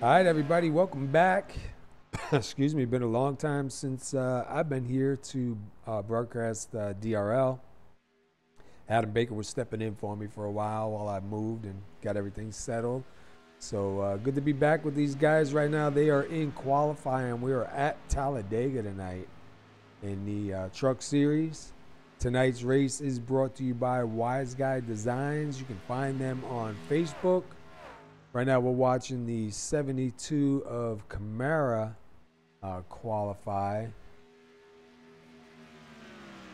All right, everybody, welcome back. Excuse me, been a long time since I've been here to broadcast DRL. Adam Baker was stepping in for me for a while I moved and got everything settled. So good to be back with these guys right now. They are in qualifying. We are at Talladega tonight in the truck series. Tonight's race is brought to you by Wiseguy Designs. You can find them on Facebook. Right now, we're watching the 72 of Camara qualify.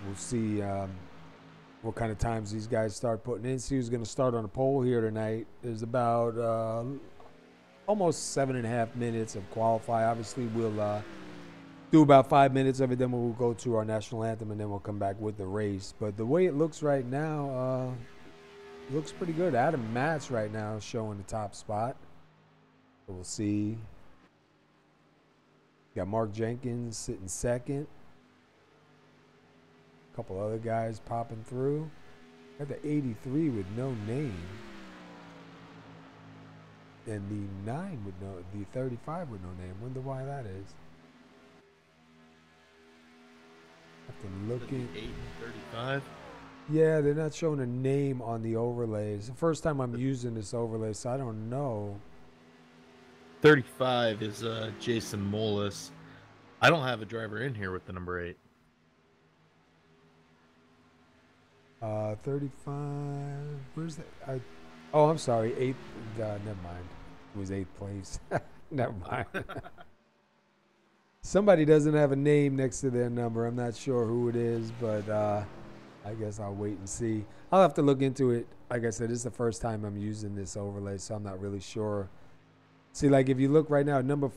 We'll see what kind of times these guys start putting in. See who's going to start on the pole here tonight. There's about almost 7.5 minutes of qualify. Obviously, we'll do about 5 minutes of it. Then we'll go to our national anthem, and then we'll come back with the race. But the way it looks right now, looks pretty good. Adam Matz right now showing the top spot. So we'll see. Got Mark Jenkins sitting second. A couple other guys popping through. Got the 83 with no name. And the 9 with no, the 35 with no name. Wonder why that is. Have to look in. 8 and 35. Yeah, they're not showing a name on the overlays. The first time I'm using this overlay, so I don't know. 35 is Jason Mollis. I don't have a driver in here with the number 8. 35. Where's that? Oh, I'm sorry. 8th. Never mind. It was 8th place. Never mind. Somebody doesn't have a name next to their number. I'm not sure who it is, but I guess I'll wait and see. I'll have to look into it. Like I said, this is the first time I'm using this overlay, so I'm not really sure. See, like if you look right now, number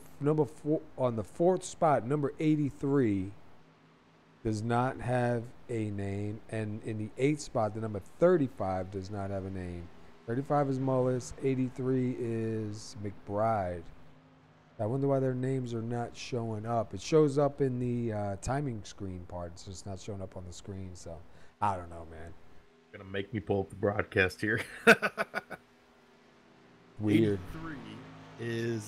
4 on the 4th spot, number 83 does not have a name, and in the 8th spot, the number 35 does not have a name. 35 is Mullis, 83 is McBride. I wonder why their names are not showing up. It shows up in the timing screen part. It's just not showing up on the screen, so I don't know, man. Gonna make me pull up the broadcast here. Weird. 83 is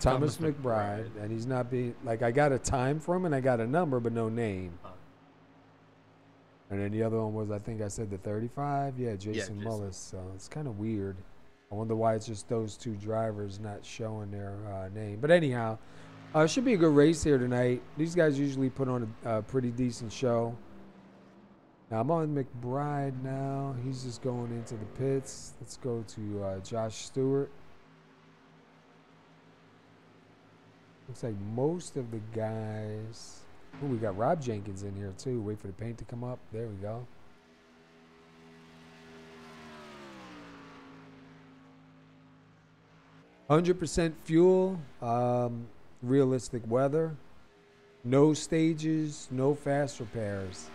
Thomas McBride, and he's not being like, I got a time from him and I got a number but no name. And then the other one was, I think I said the 35. Yeah, Jason Mullis. So it's kind of weird. I wonder why it's just those two drivers not showing their name. But anyhow, it should be a good race here tonight. These guys usually put on a pretty decent show. Now I'm on McBride now. He's just going into the pits. Let's go to Josh Stewart. Looks like most of the guys. Oh, we got Rob Jenkins in here too. Wait for the paint to come up. There we go. %% fuel, realistic weather, no stages, no fast repairs.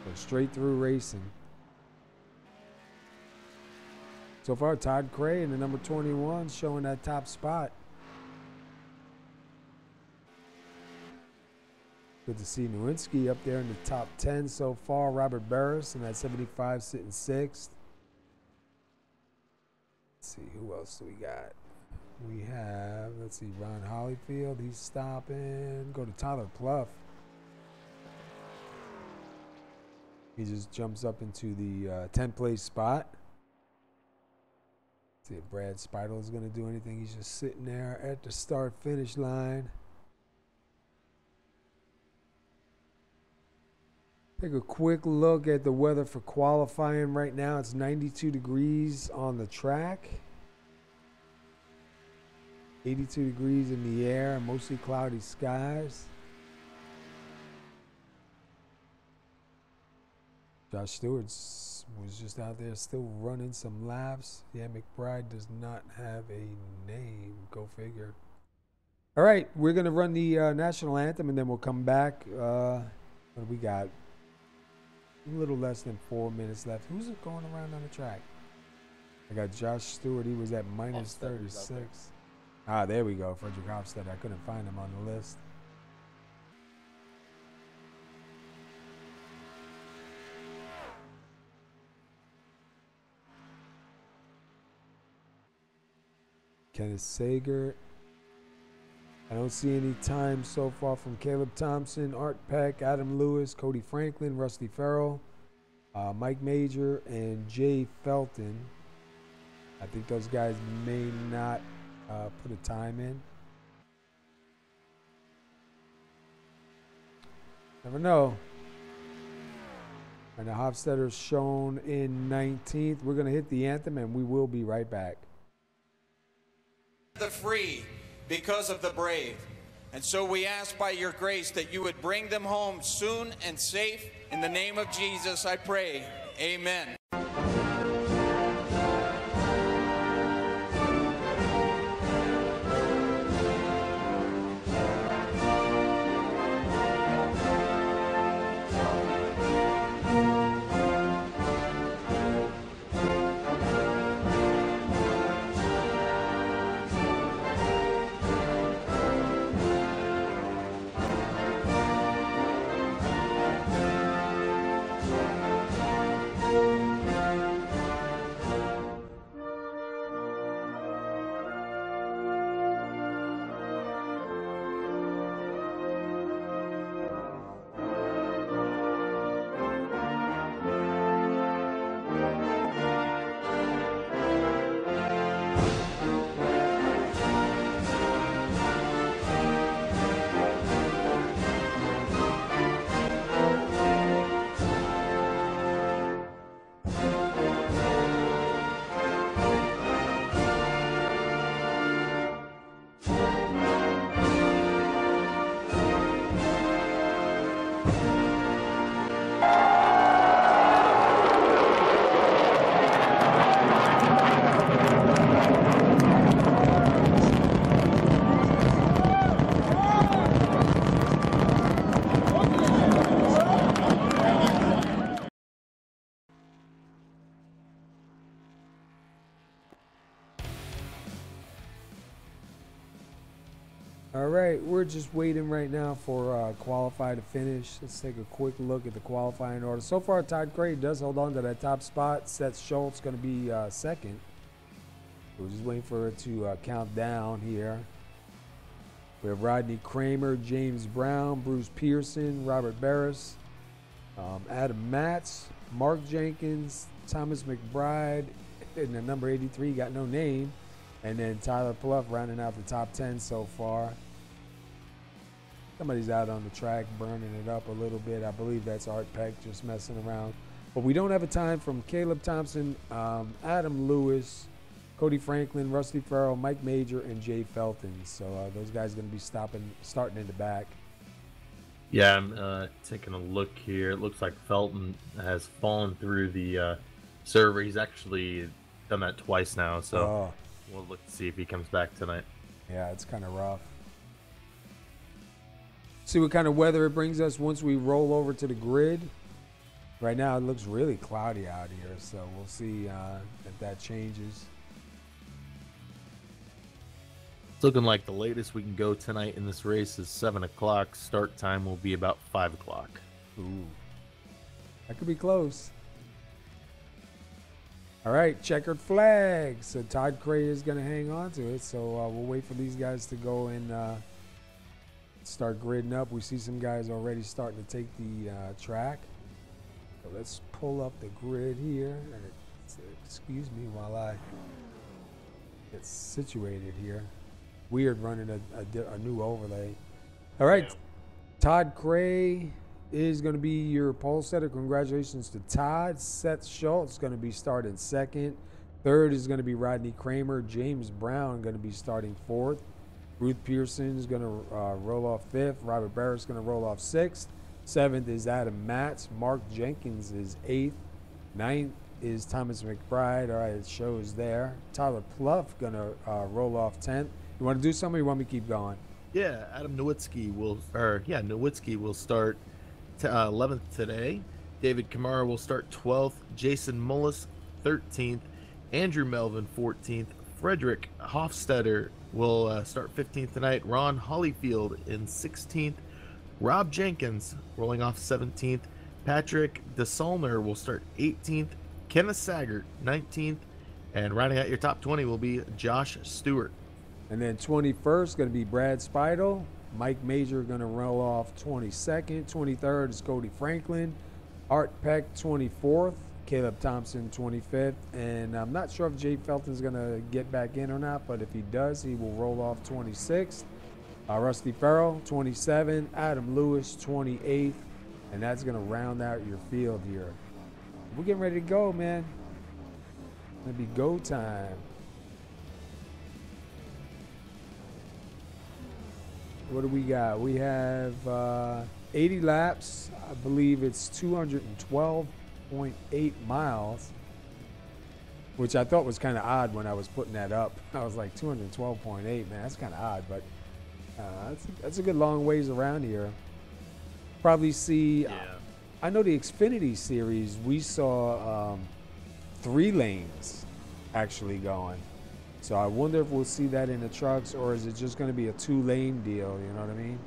So straight through racing. So far, Todd Cray in the number 21 showing that top spot. Good to see Nowinski up there in the top 10 so far. Robert Barris in that 75 sitting 6th. Let's see, who else do we got? We have, let's see, Ron Hollyfield. He's stopping. Go to Tyler Pluff. He just jumps up into the 10th place spot. Let's see if Brad Speidel is going to do anything. He's just sitting there at the start-finish line. Take a quick look at the weather for qualifying right now. It's 92 degrees on the track. 82 degrees in the air, mostly cloudy skies. Josh Stewart was just out there still running some laps. Yeah, McBride does not have a name. Go figure. All right, we're going to run the national anthem, and then we'll come back. What do we got? A little less than 4 minutes left. Who's it going around on the track? I got Josh Stewart. He was at minus 36. Ah, there we go. Frederick Hofstad. I couldn't find him on the list. Kenneth Sager. I don't see any time so far from Caleb Thompson, Art Peck, Adam Lewis, Cody Franklin, Rusty Farrell, Mike Major, and Jay Felton. I think those guys may not put a time in. Never know. And the Hofstadter's shown in 19th. We're going to hit the anthem, and we will be right back. The free because of the brave. And so we ask by your grace that you would bring them home soon and safe. In the name of Jesus, I pray. Amen. All right, we're just waiting right now for qualify to finish. Let's take a quick look at the qualifying order. So far, Todd Craig does hold on to that top spot. Seth Schultz going to be second. We're just waiting for it to count down here. We have Rodney Kramer, James Brown, Bruce Pearson, Robert Barris, Adam Matz, Mark Jenkins, Thomas McBride, and the number 83 got no name. And then Tyler Pluff rounding out the top 10 so far. Somebody's out on the track burning it up a little bit. I believe that's Art Peck just messing around. But we don't have a time from Caleb Thompson, Adam Lewis, Cody Franklin, Rusty Farrell, Mike Major, and Jay Felton. So those guys are going to be starting in the back. Yeah, I'm taking a look here. It looks like Felton has fallen through the server. He's actually done that twice now, so we'll look to see if he comes back tonight. Yeah, it's kind of rough. See what kind of weather it brings us once we roll over to the grid. Right now it looks really cloudy out here, so we'll see if that changes. It's looking like the latest we can go tonight in this race is 7 o'clock. Start time will be about 5 o'clock. Ooh, that could be close. All right, checkered flag. So Todd Cray is going to hang on to it. So we'll wait for these guys to go and start gridding up. We see some guys already starting to take the track. So let's pull up the grid here. Excuse me while I get situated here. Weird running a new overlay. All right, Todd Cray is going to be your pole setter. Congratulations to Todd. Seth Schultz is going to be starting second. Third is going to be Rodney Kramer. James Brown going to be starting fourth. Ruth Pearson is going to roll off fifth. Robert Barrett is going to roll off sixth. Seventh is Adam Matz. Mark Jenkins is eighth. Ninth is Thomas McBride. All right, it shows there. Tyler Pluff going to roll off 10th. You want to do something or you want me to keep going? Yeah, Adam Nowitzki will start 11th today. David Kamara will start 12th. Jason Mullis 13th. Andrew Melvin 14th. Frederick Hofstetter will start 15th tonight. Ron Hollyfield in 16th. Rob Jenkins rolling off 17th. Patrick DeSalner will start 18th. Kenneth Saggart 19th. And rounding out your top 20 will be Josh Stewart. And then 21st going to be Brad Speidel. Mike Major going to roll off 22nd. 23rd is Cody Franklin. Art Peck 24th. Caleb Thompson 25th. And I'm not sure if Jay Felton's going to get back in or not, but if he does, he will roll off 26th. Rusty Farrell 27th. Adam Lewis 28th. And that's going to round out your field here. We're getting ready to go, man. It's going to be go time. What do we got? We have 80 laps. I believe it's 212.8 miles, which I thought was kind of odd when I was putting that up. I was like 212.8, man, that's kind of odd, but that's a good long ways around here. Probably see, I know the Xfinity series, we saw 3 lanes actually going. So I wonder if we'll see that in the trucks, or is it just going to be a 2-lane deal? You know what I mean?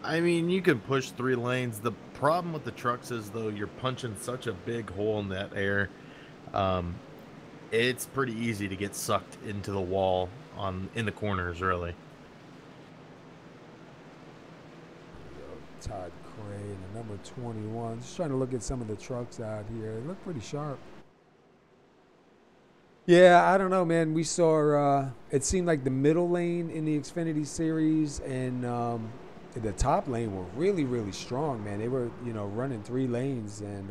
I mean, you can push 3 lanes. The problem with the trucks is, though, you're punching such a big hole in that air. It's pretty easy to get sucked into the wall in the corners, really. Todd Cray, the number 21. Just trying to look at some of the trucks out here. They look pretty sharp. Yeah, I don't know, man. We saw, it seemed like the middle lane in the Xfinity series and the top lane were really, really strong, man. They were, running 3 lanes, and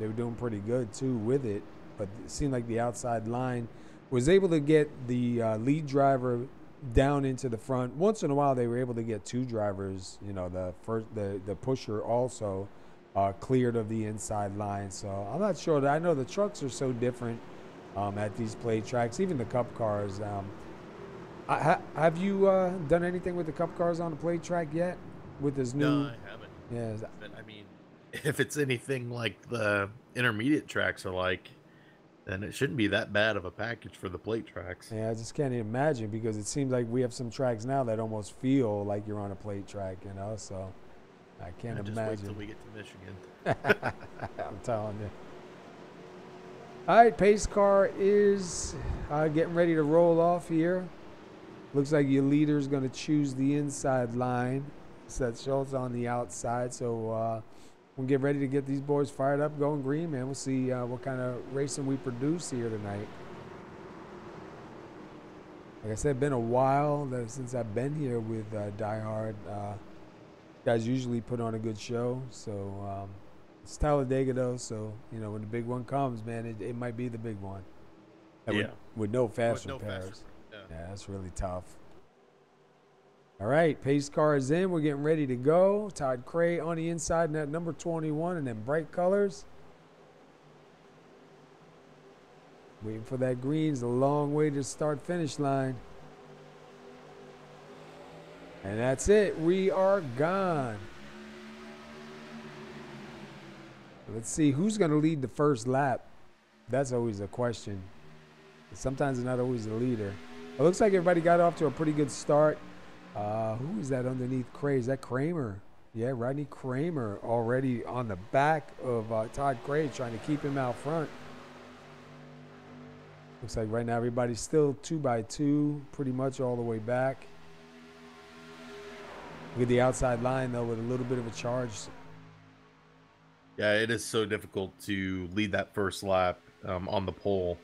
they were doing pretty good, too, with it. But it seemed like the outside line was able to get the lead driver down into the front. Once in a while, they were able to get 2 drivers, the pusher also cleared of the inside line. So I'm not sure. I know the trucks are so different. At these play tracks, even the Cup cars. Have you done anything with the Cup cars on the play track yet? With this new? No, I haven't. Yeah. But, I mean, if it's anything like the intermediate tracks are like, then it shouldn't be that bad of a package for the plate tracks. Yeah, I just can't imagine, because it seems like we have some tracks now that almost feel like you're on a plate track, So I can't imagine. Just wait till we get to Michigan. I'm telling you. All right, pace car is getting ready to roll off here. Looks like your leader's going to choose the inside line. Seth Schultz on the outside. So we'll get ready to get these boys fired up, going green, man. We'll see what kind of racing we produce here tonight. Like I said, been a while since I've been here with DieHard. Guys usually put on a good show, so... It's Talladega, though, so, when the big one comes, man, it might be the big one. Yeah. With no faster pairs. Yeah, that's really tough. All right, pace car is in. We're getting ready to go. Todd Cray on the inside in that number 21, and then bright colors. Waiting for that green. It's a long way to start-finish line. And that's it. We are gone. Let's see who's going to lead the first lap. That's always a question. Sometimes it's not always the leader. It looks like everybody got off to a pretty good start. Who is that underneath Cray? Is that Kramer? Yeah, Rodney Kramer already on the back of Todd Cray, trying to keep him out front. Looks like right now everybody's still 2x2, pretty much all the way back. Look at the outside line, though, with a little bit of a charge. Yeah, it is so difficult to lead that first lap on the pole.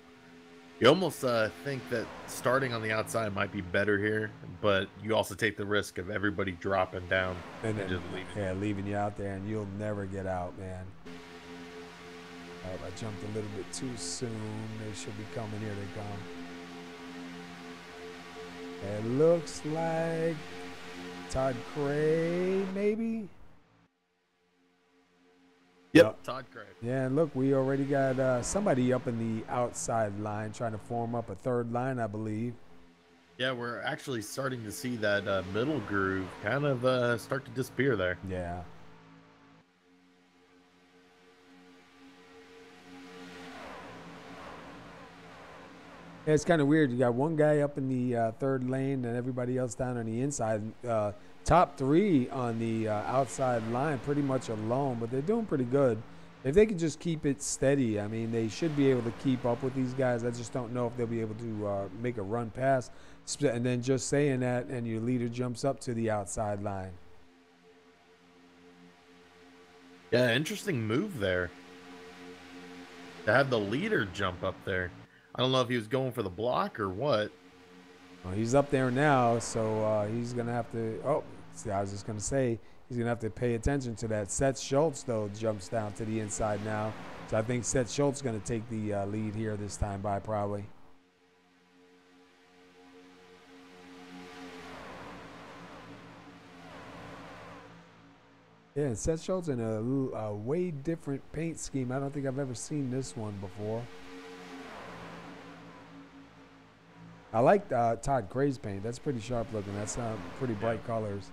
You almost think that starting on the outside might be better here, but you also take the risk of everybody dropping down and then just leaving. Yeah, leaving you out there, and you'll never get out, man. Oh, I jumped a little bit too soon. They should be coming. Here they come. It looks like Todd Cray, maybe? Yep, Todd Cray. Yeah, and look, we already got somebody up in the outside line trying to form up a third line, I believe. Yeah, we're actually starting to see that middle groove kind of start to disappear there. Yeah. Yeah, it's kind of weird. You got one guy up in the third lane and everybody else down on the inside. Top 3 on the outside line pretty much alone, but they're doing pretty good. If they can just keep it steady, I mean, they should be able to keep up with these guys. I just don't know if they'll be able to make a run pass. And then just saying that, and your leader jumps up to the outside line. Yeah, interesting move there. To have the leader jump up there. I don't know if he was going for the block or what. Well, he's up there now, so he's going to have to – oh, see, I was just going to say he's going to have to pay attention to that. Seth Schultz, though, jumps down to the inside now. So I think Seth Schultz is going to take the lead here this time by probably. Yeah, and Seth Schultz in a way different paint scheme. I don't think I've ever seen this one before. I like Todd Cray's paint. That's pretty sharp looking. That's pretty bright colors.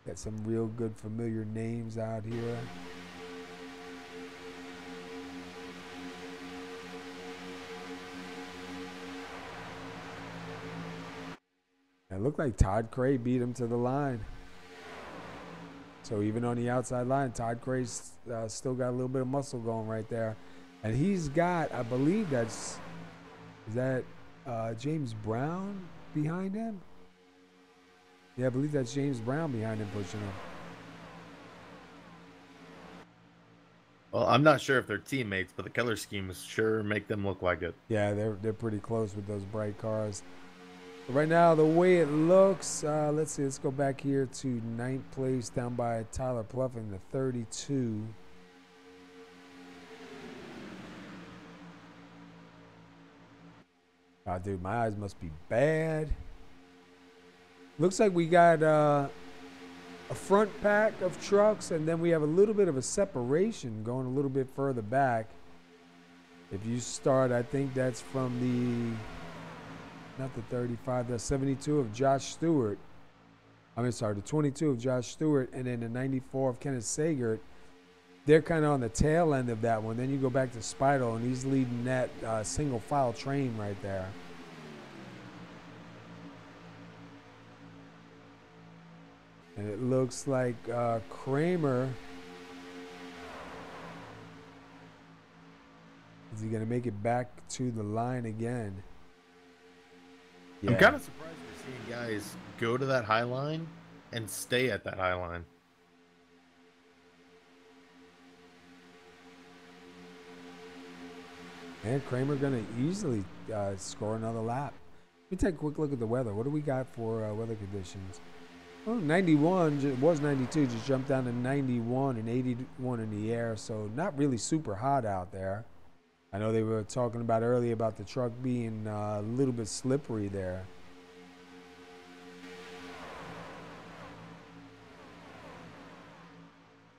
Got some real good familiar names out here. It looked like Todd Cray beat him to the line. So even on the outside line, Todd Cray's still got a little bit of muscle going right there. And he's got, I believe is that James Brown behind him? Yeah, I believe that's James Brown behind him pushing him. Well, I'm not sure if they're teammates, but the color schemes sure make them look like it. Yeah, they're pretty close with those bright cars. Right now, the way it looks, let's see, let's go back here to 9th place down by Tyler Pluffin, the 32. Oh, dude, my eyes must be bad. Looks like we got a front pack of trucks, and then we have a little bit of a separation going a little bit further back. If you start, I think that's from the... not the 35, the 72 of Josh Stewart. The 22 of Josh Stewart, and then the 94 of Kenneth Sagert. They're kind of on the tail end of that one. Then you go back to Spidle, and he's leading that single file train right there. And it looks like Kramer. Is he going to make it back to the line again? Yeah. I'm kind of surprised we're seeing guys go to that high line and stay at that high line. And Kramer going to easily score another lap. Let me take a quick look at the weather. What do we got for weather conditions? Well, 91, it was 92, just jumped down to 91 and 81 in the air, so not really super hot out there. I know they were talking about earlier about the truck being a little bit slippery there.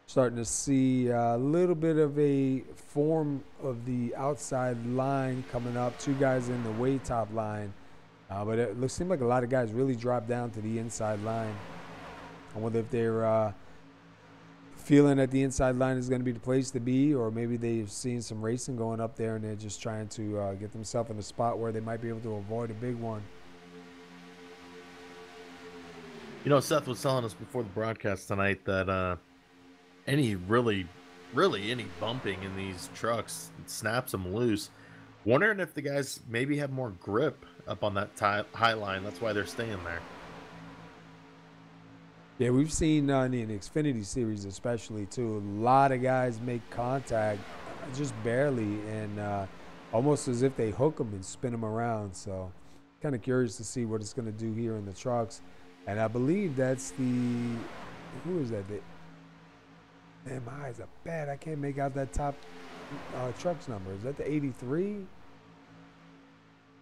Starting to see a little bit of a form of the outside line coming up. Two guys in the way top line. But it seemed like a lot of guys really dropped down to the inside line. I wonder if they're feeling that the inside line is going to be the place to be, or maybe they've seen some racing going up there and they're just trying to get themselves in a spot where they might be able to avoid a big one. You know, Seth was telling us before the broadcast tonight that any really any bumping in these trucks snaps them loose. Wondering if the guys maybe have more grip up on that high line. That's why they're staying there. Yeah, we've seen in the Xfinity Series especially, too, a lot of guys make contact just barely and almost as if they hook them and spin them around. So kind of curious to see what it's going to do here in the trucks. And I believe that's the – who is that? Man, my eyes are bad. I can't make out that top truck's number. Is that the 83?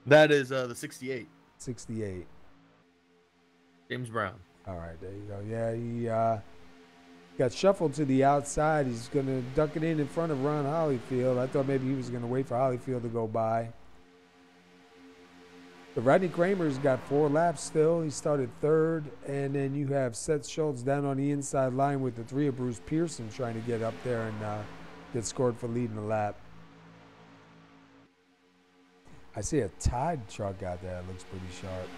That is the 68. 68. James Brown. All right, there you go. Yeah, he got shuffled to the outside. He's going to duck it in front of Ron Holyfield. I thought maybe he was going to wait for Holyfield to go by. But Rodney Kramer's got 4 laps still. He started 3rd. And then you have Seth Schultz down on the inside line with the 3 of Bruce Pearson trying to get up there and get scored for leading the lap. I see a Tide truck out there that looks pretty sharp.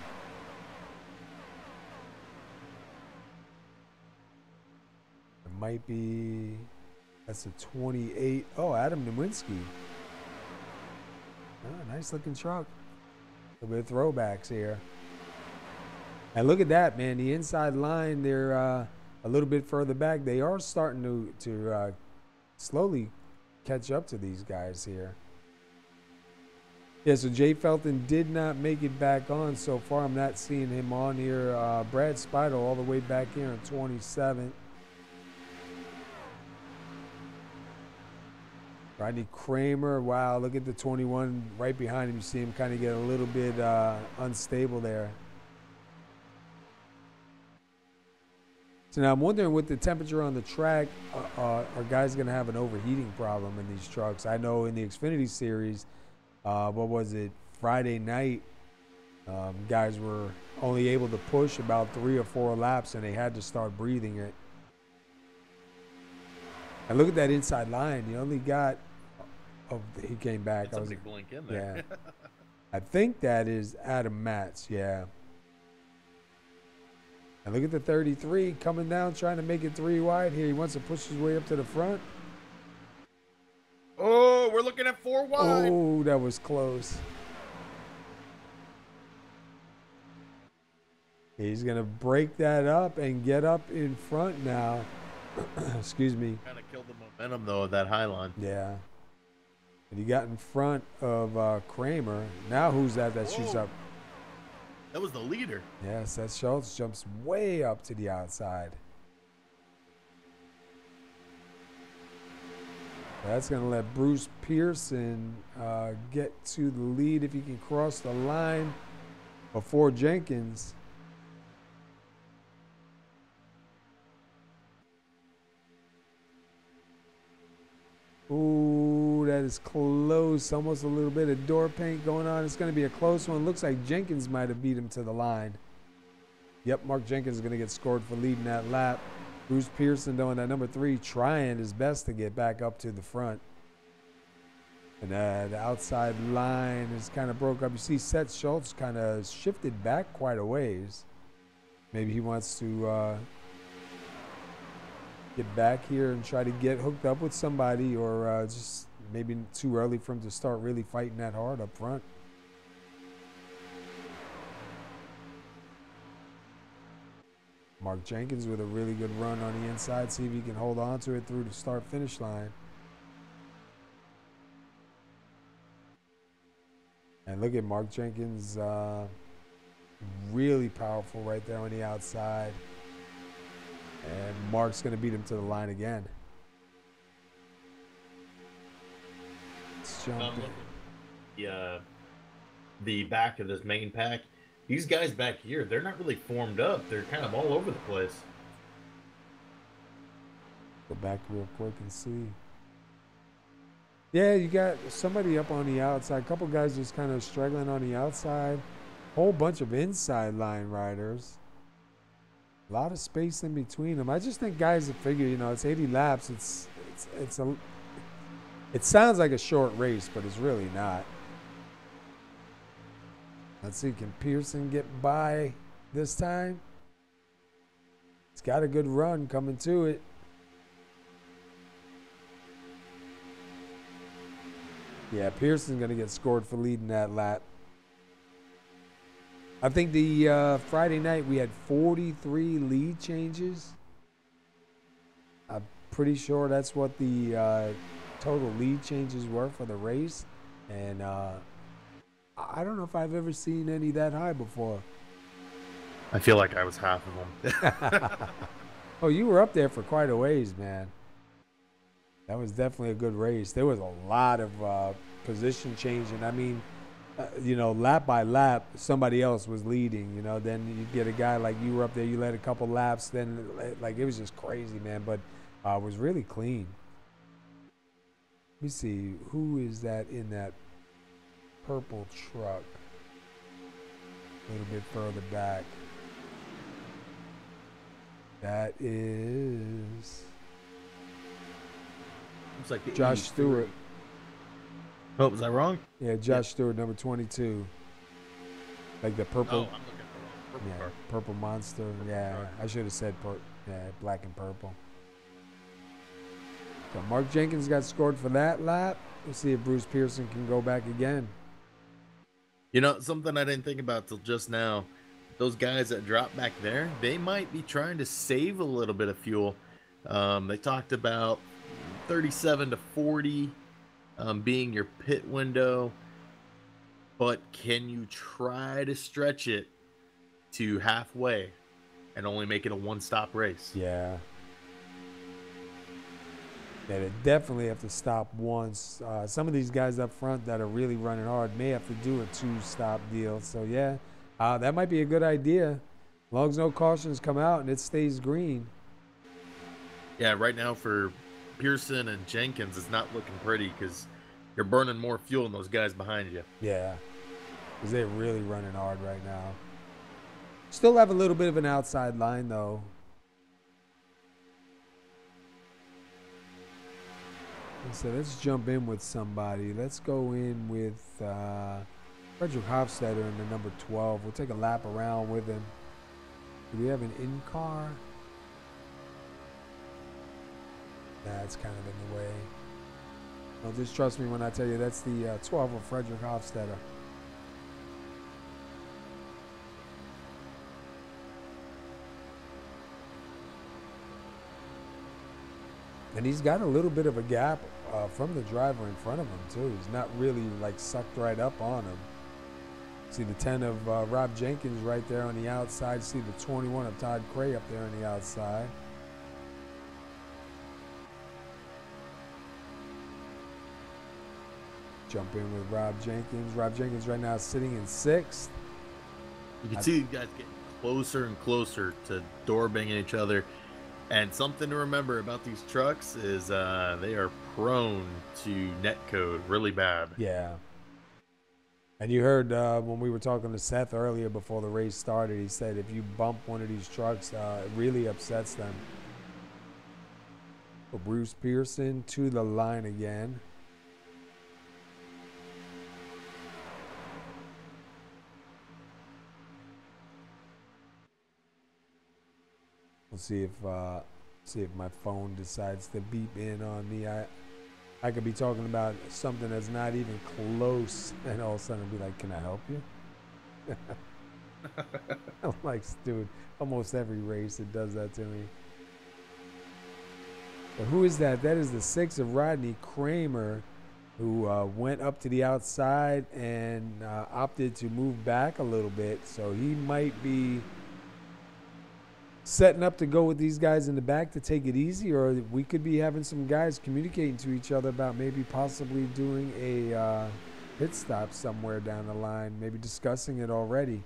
might be, that's a 28. Oh, Adam Nowinski. Oh, nice looking truck. A little bit of throwbacks here. And look at that, man. The inside line, they're a little bit further back. They are starting to slowly catch up to these guys here. Yeah, so Jay Felton did not make it back on so far. I'm not seeing him on here. Brad Spidle all the way back here in 27th. Rodney Kramer, wow, look at the 21 right behind him. You see him kind of get a little bit unstable there. So now I'm wondering, with the temperature on the track, are guys going to have an overheating problem in these trucks? I know in the Xfinity Series, what was it, Friday night, guys were only able to push about 3 or 4 laps, and they had to start breathing it. And look at that inside line. You only got, oh, he came back. Did somebody blink in there? Yeah. I think that is Adam Matz, yeah. And look at the 33 coming down, trying to make it 3 wide here. He wants to push his way up to the front. Oh, we're looking at 4 wide. Oh, that was close. He's going to break that up and get up in front now. Excuse me. Kind of killed the momentum, though, of that high line. Yeah. And he got in front of Kramer. Now who's that shoots up? That was the leader. Yeah, Seth Schultz jumps way up to the outside. That's going to let Bruce Pearson get to the lead if he can cross the line before Jenkins. Ooh, that is close. Almost a little bit of door paint going on. It's going to be a close one. Looks like Jenkins might have beat him to the line. Yep, Mark Jenkins is going to get scored for leading that lap. Bruce Pearson, though, in that number 3, trying his best to get back up to the front. And the outside line is kind of broke up. You see Seth Schultz kind of shifted back quite a ways. Maybe he wants to get back here and try to get hooked up with somebody, or just maybe too early for him to start really fighting that hard up front. Mark Jenkins with a really good run on the inside. See if he can hold on to it through the start-finish line. And look at Mark Jenkins, really powerful right there on the outside. And Mark's going to beat him to the line again. Let's jump in. The back of this main pack, these guys back here, they're not really formed up. They're kind of all over the place. Go back real quick and see. Yeah, you got somebody up on the outside. A couple guys just kind of struggling on the outside. Whole bunch of inside line riders. A lot of space in between them. I just think guys that figure, you know, it's 80 laps. It sounds like a short race, but it's really not. Let's see, can Pearson get by this time? It's got a good run coming to it. Yeah, Pearson's going to get scored for leading that lap. I think the Friday night we had 43 lead changes. I'm pretty sure that's what the total lead changes were for the race. And I don't know if I've ever seen any that high before. I feel like I was half of them. Oh, you were up there for quite a ways, man. That was definitely a good race. There was a lot of position changing. I mean, you know, lap by lap, somebody else was leading, you know. Then you get a guy like you were up there, you led a couple laps. Then, like, it was just crazy, man. But it was really clean. Let me see. Who is that in that purple truck? A little bit further back. That is... Looks like Josh Stewart. Oh, was I wrong? Yeah, Josh Stewart, number 22. Like the purple. Oh, I'm looking at the wrong purple car. Purple monster. Yeah, I should have said black and purple. So Mark Jenkins got scored for that lap. We'll see if Bruce Pearson can go back again. You know, something I didn't think about till just now, those guys that drop back there, they might be trying to save a little bit of fuel. They talked about 37 to 40 being your pit window, but can you try to stretch it to halfway and only make it a one-stop race? Yeah. Yeah, they definitely have to stop once. Some of these guys up front that are really running hard may have to do a two-stop deal. So, yeah, that might be a good idea. As long as no cautions come out and it stays green. Yeah, right now for Pearson and Jenkins, it's not looking pretty because you're burning more fuel than those guys behind you. Yeah, because they're really running hard right now. Still have a little bit of an outside line, though. So let's jump in with somebody. Let's go in with Frederick Hofstetter in the number 12. We'll take a lap around with him. Do we have an in-car? That's kind of in the way. Well, just trust me when I tell you that's the 12 of Frederick Hofstetter. And he's got a little bit of a gap from the driver in front of him, too. He's not really, like, sucked right up on him. See the 10 of Rob Jenkins right there on the outside. See the 21 of Todd Cray up there on the outside. Jump in with Rob Jenkins. Rob Jenkins right now is sitting in 6th. You can see these guys getting closer and closer to door banging each other. And something to remember about these trucks is they are prone to netcode really bad. Yeah. And you heard when we were talking to Seth earlier before the race started, he said if you bump one of these trucks, it really upsets them. So Bruce Pearson to the line again. We'll see if my phone decides to beep in on me. I could be talking about something that's not even close, and all of a sudden be like, "Can I help you?" I'm like, dude, almost every race it does that to me. But who is that? That is the 6 of Rodney Kramer, who went up to the outside and opted to move back a little bit. So he might be setting up to go with these guys in the back to take it easy, or we could be having some guys communicating to each other about maybe possibly doing a pit stop somewhere down the line, maybe discussing it already.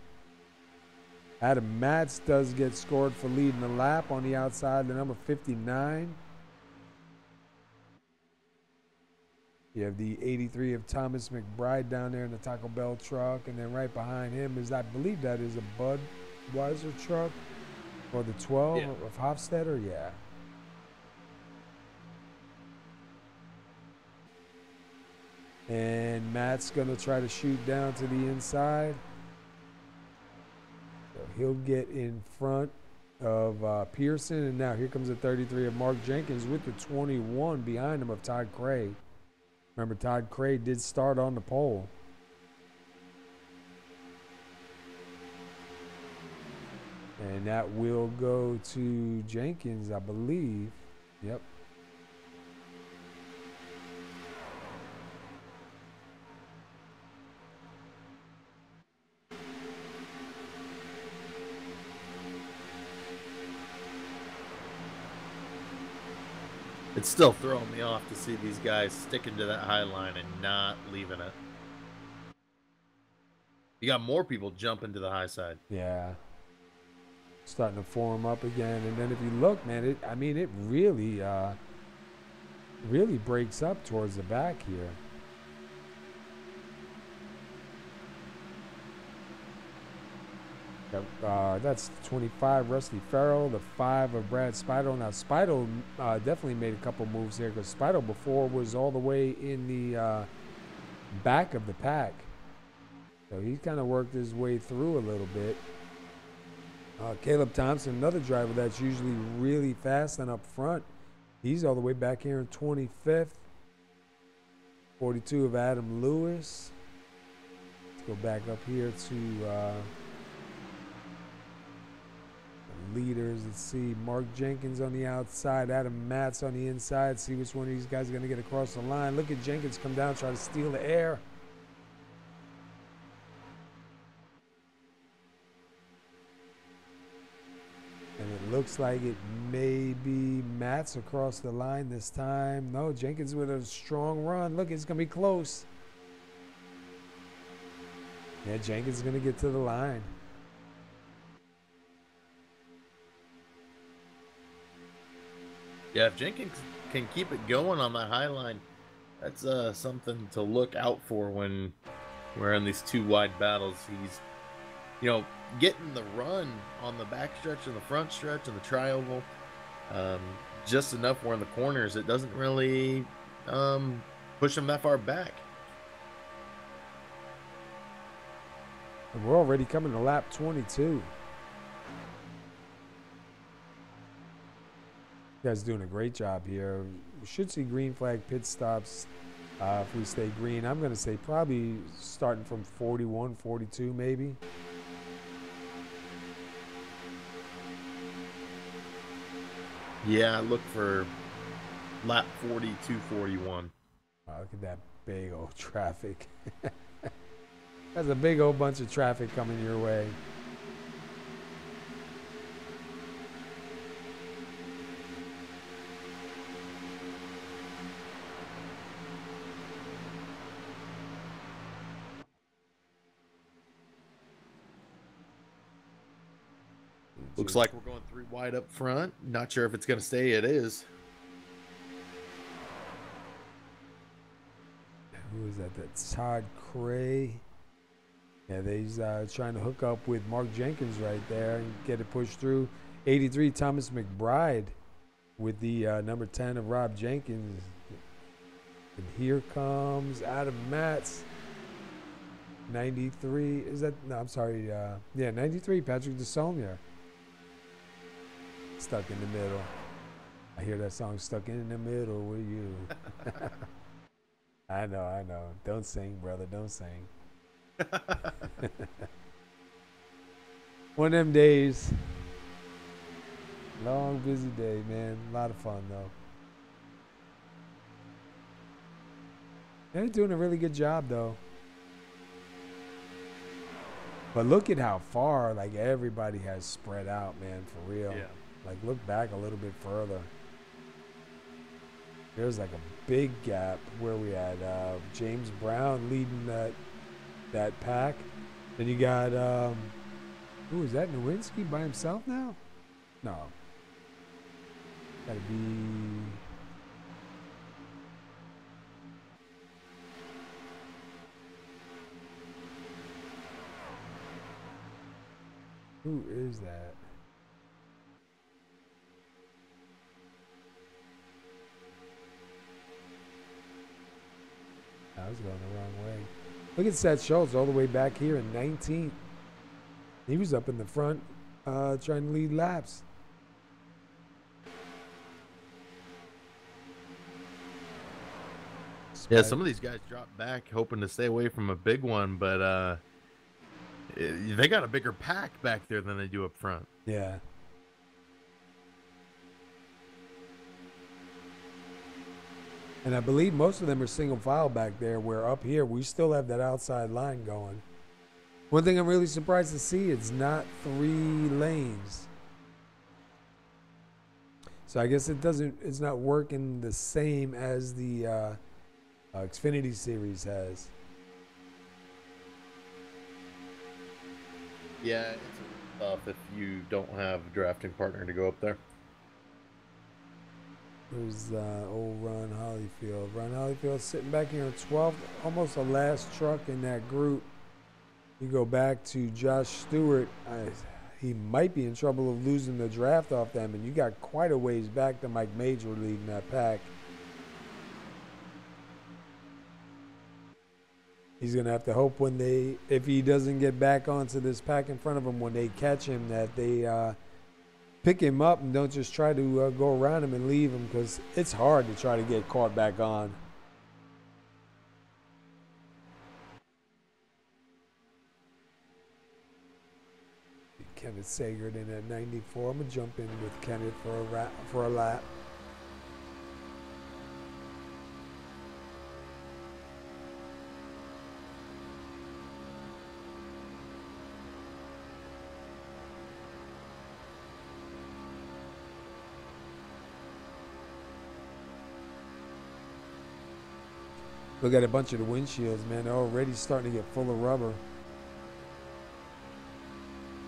Adam Matz does get scored for leading the lap on the outside, the number 59. You have the 83 of Thomas McBride down there in the Taco Bell truck, and then right behind him is, I believe that is a Budweiser truck. Or the 12 of Hofstetter, yeah. And Matt's going to try to shoot down to the inside. So he'll get in front of Pearson. And now here comes the 33 of Mark Jenkins with the 21 behind him of Todd Cray. Remember, Todd Cray did start on the pole. And that will go to Jenkins, I believe. Yep. It's still throwing me off to see these guys sticking to that high line and not leaving it. You got more people jumping to the high side. Yeah. Starting to form up again, and then if you look, man, it really breaks up towards the back here. That's 25 Rusty Farrell, the 5 of Brad Spidle. Now Spidle definitely made a couple moves here, because Spidle before was all the way in the back of the pack, so he kind of worked his way through a little bit. Caleb Thompson, another driver that's usually really fast and up front, He's all the way back here in 25th. 42 of Adam Lewis. Let's go back up here to the leaders. Let's see, Mark Jenkins on the outside, Adam Matz on the inside. See which one of these guys is going to get across the line. Look at Jenkins come down, try to steal the air. And it looks like it may be Matz across the line this time. No, Jenkins with a strong run. Look, it's going to be close. Yeah, Jenkins is going to get to the line. Yeah, if Jenkins can keep it going on that high line, that's something to look out for when we're in these two wide battles. He's, you know, getting the run on the back stretch and the front stretch and the tri-oval, just enough where in the corners it doesn't really push him that far back. And we're already coming to lap 22. You guys doing a great job here. We should see green flag pit stops if we stay green. I'm going to say probably starting from 41, 42 maybe. Yeah, look for lap 42, 41. Oh, look at that big old traffic. That's a big old bunch of traffic coming your way. Looks like we're going 3 wide up front. Not sure if it's going to stay. It is. Who is that? That's Todd Cray. Yeah, he's trying to hook up with Mark Jenkins right there and get it pushed through. 83, Thomas McBride with the number 10 of Rob Jenkins. And here comes Adam Matz. 93. Is that? No, I'm sorry. Yeah, 93, Patrick DeSaulnier. Stuck in the middle. I hear that song, Stuck in the Middle with You. I know. Don't sing, brother. Don't sing. One of them days. Long, busy day, man. A lot of fun, though. They're doing a really good job, though. But look at how far, like, everybody has spread out, man, for real. Yeah. Like, look back a little bit further. There's like a big gap where we had James Brown leading that pack. Then you got, who is that, Nowinski by himself now? No. Gotta be... Who is that? I was going the wrong way. Look at Seth Schultz all the way back here in 19th. He was up in the front trying to lead laps. Yeah, some of these guys dropped back hoping to stay away from a big one, but they got a bigger pack back there than they do up front. Yeah. And I believe most of them are single file back there, where up here we still have that outside line going. One thing I'm really surprised to see, it's not 3 lanes. So I guess it's not working the same as the Xfinity Series has. Yeah, it's tough if you don't have a drafting partner to go up there. There's old Ron Hollyfield. Ron Hollyfield sitting back here in 12th, almost the last truck in that group. You go back to Josh Stewart. He might be in trouble of losing the draft off them, and you got quite a ways back to Mike Major leading that pack. He's going to have to hope if he doesn't get back onto this pack in front of him, when they catch him, that they pick him up and don't just try to go around him and leave him, because it's hard to try to get caught back on. Kenneth Sagert in at 94. I'm gonna jump in with Kenneth for a lap. Look at a bunch of the windshields, man. They're already starting to get full of rubber.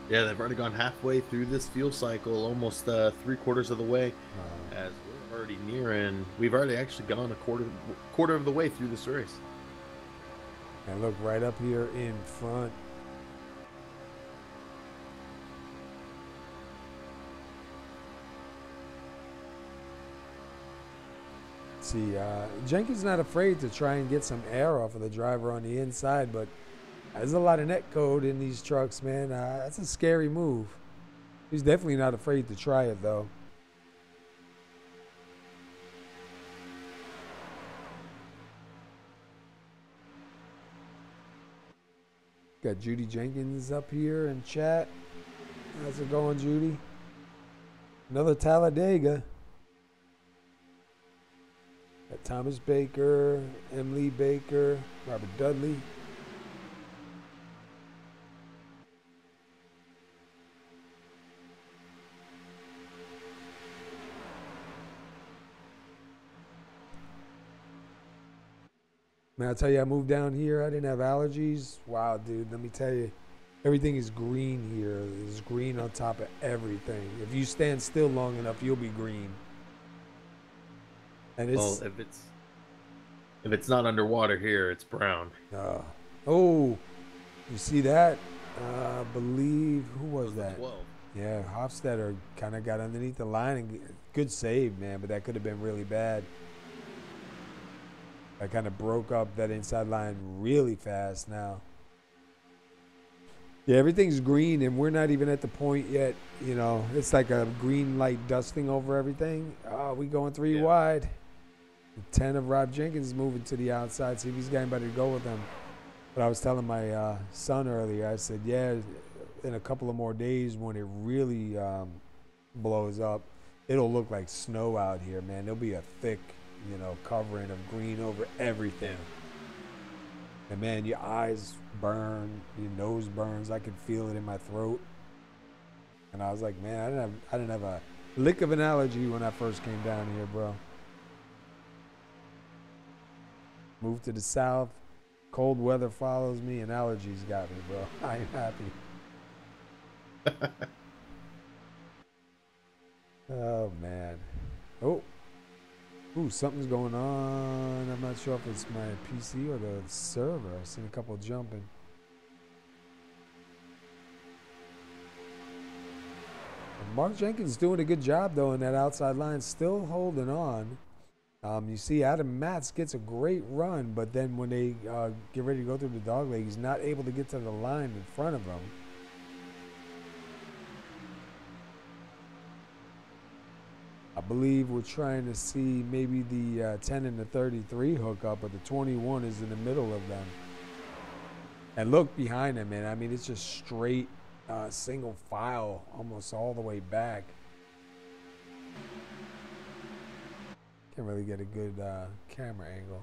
Yeah, they've already gone halfway through this fuel cycle, almost 3/4 of the way. As we're already nearing, we've already actually gone a quarter of the way through this race. And look right up here in front. See, Jenkins not afraid to try and get some air off of the driver on the inside, but there's a lot of net code in these trucks, man. That's a scary move. He's definitely not afraid to try it, though. Got Judy Jenkins up here in chat. How's it going, Judy? Another Talladega. Got Thomas Baker, Emily Baker, Robert Dudley. Man, I tell you, I moved down here. I didn't have allergies. Wow, dude, let me tell you. Everything is green here. There's green on top of everything. If you stand still long enough, you'll be green. And it's, well, if it's not underwater here, it's brown. Oh, you see that? I believe, who was that? 12. Yeah, Hofstetter kind of got underneath the line. And good save, man, but that could have been really bad. I kind of broke up that inside line really fast now. Yeah, everything's green, and we're not even at the point yet. You know, it's like a green light dusting over everything. Oh, we going three wide. The 10 of Rob Jenkins moving to the outside. See if he's got anybody to go with him. But I was telling my son earlier, I said, yeah, in a couple of more days when it really blows up, it'll look like snow out here, man. There'll be a thick, you know, covering of green over everything. And man, your eyes burn, your nose burns. I could feel it in my throat. And I was like, man, I didn't have a lick of an allergy when I first came down here, bro. Moved to the south, cold weather follows me, and allergies got me, bro. I ain't happy. Oh man. Oh. Ooh, something's going on. I'm not sure if it's my PC or the server. I've seen a couple jumping. And Mark Jenkins doing a good job, though, in that outside line, still holding on. You see Adam Matz gets a great run, but then when they get ready to go through the dogleg, he's not able to get to the line in front of him. I believe we're trying to see maybe the 10 and the 33 hook up, but the 21 is in the middle of them. And look behind them, man. I mean, it's just straight single file almost all the way back. Can't really get a good camera angle.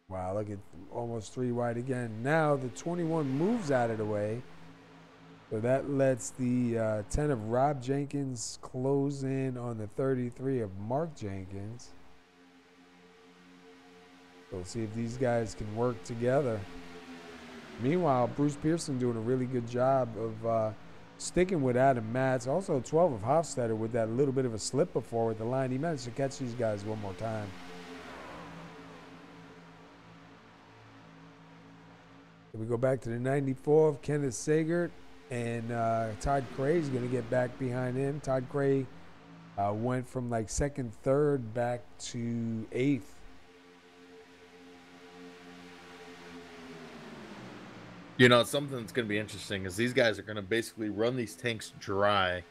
Wow, look at almost three wide again. Now the 21 moves out of the way. So that lets the 10 of Rob Jenkins close in on the 33 of Mark Jenkins. So we'll see if these guys can work together. Meanwhile, Bruce Pearson doing a really good job of sticking with Adam Matz. Also 12 of Hofstetter with that little bit of a slip before with the line. He managed to catch these guys one more time. We go back to the 94 of Kenneth Sagert, and Todd Cray is going to get back behind him. Todd Cray went from like second, third back to 8th You know, something that's going to be interesting is these guys are going to basically run these tanks dry.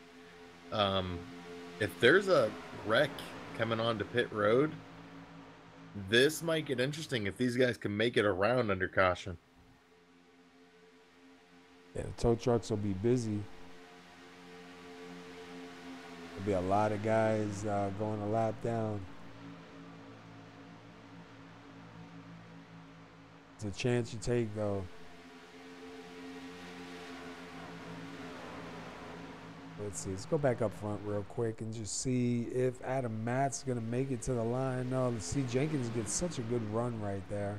If there's a wreck coming onto pit road, this might get interesting if these guys can make it around under caution. Yeah, the tow trucks will be busy. There'll be a lot of guys going a lap down. It's a chance you take, though. Let's see. Let's go back up front real quick and just see if Adam Matt's going to make it to the line. No, let's see. Jenkins gets such a good run right there.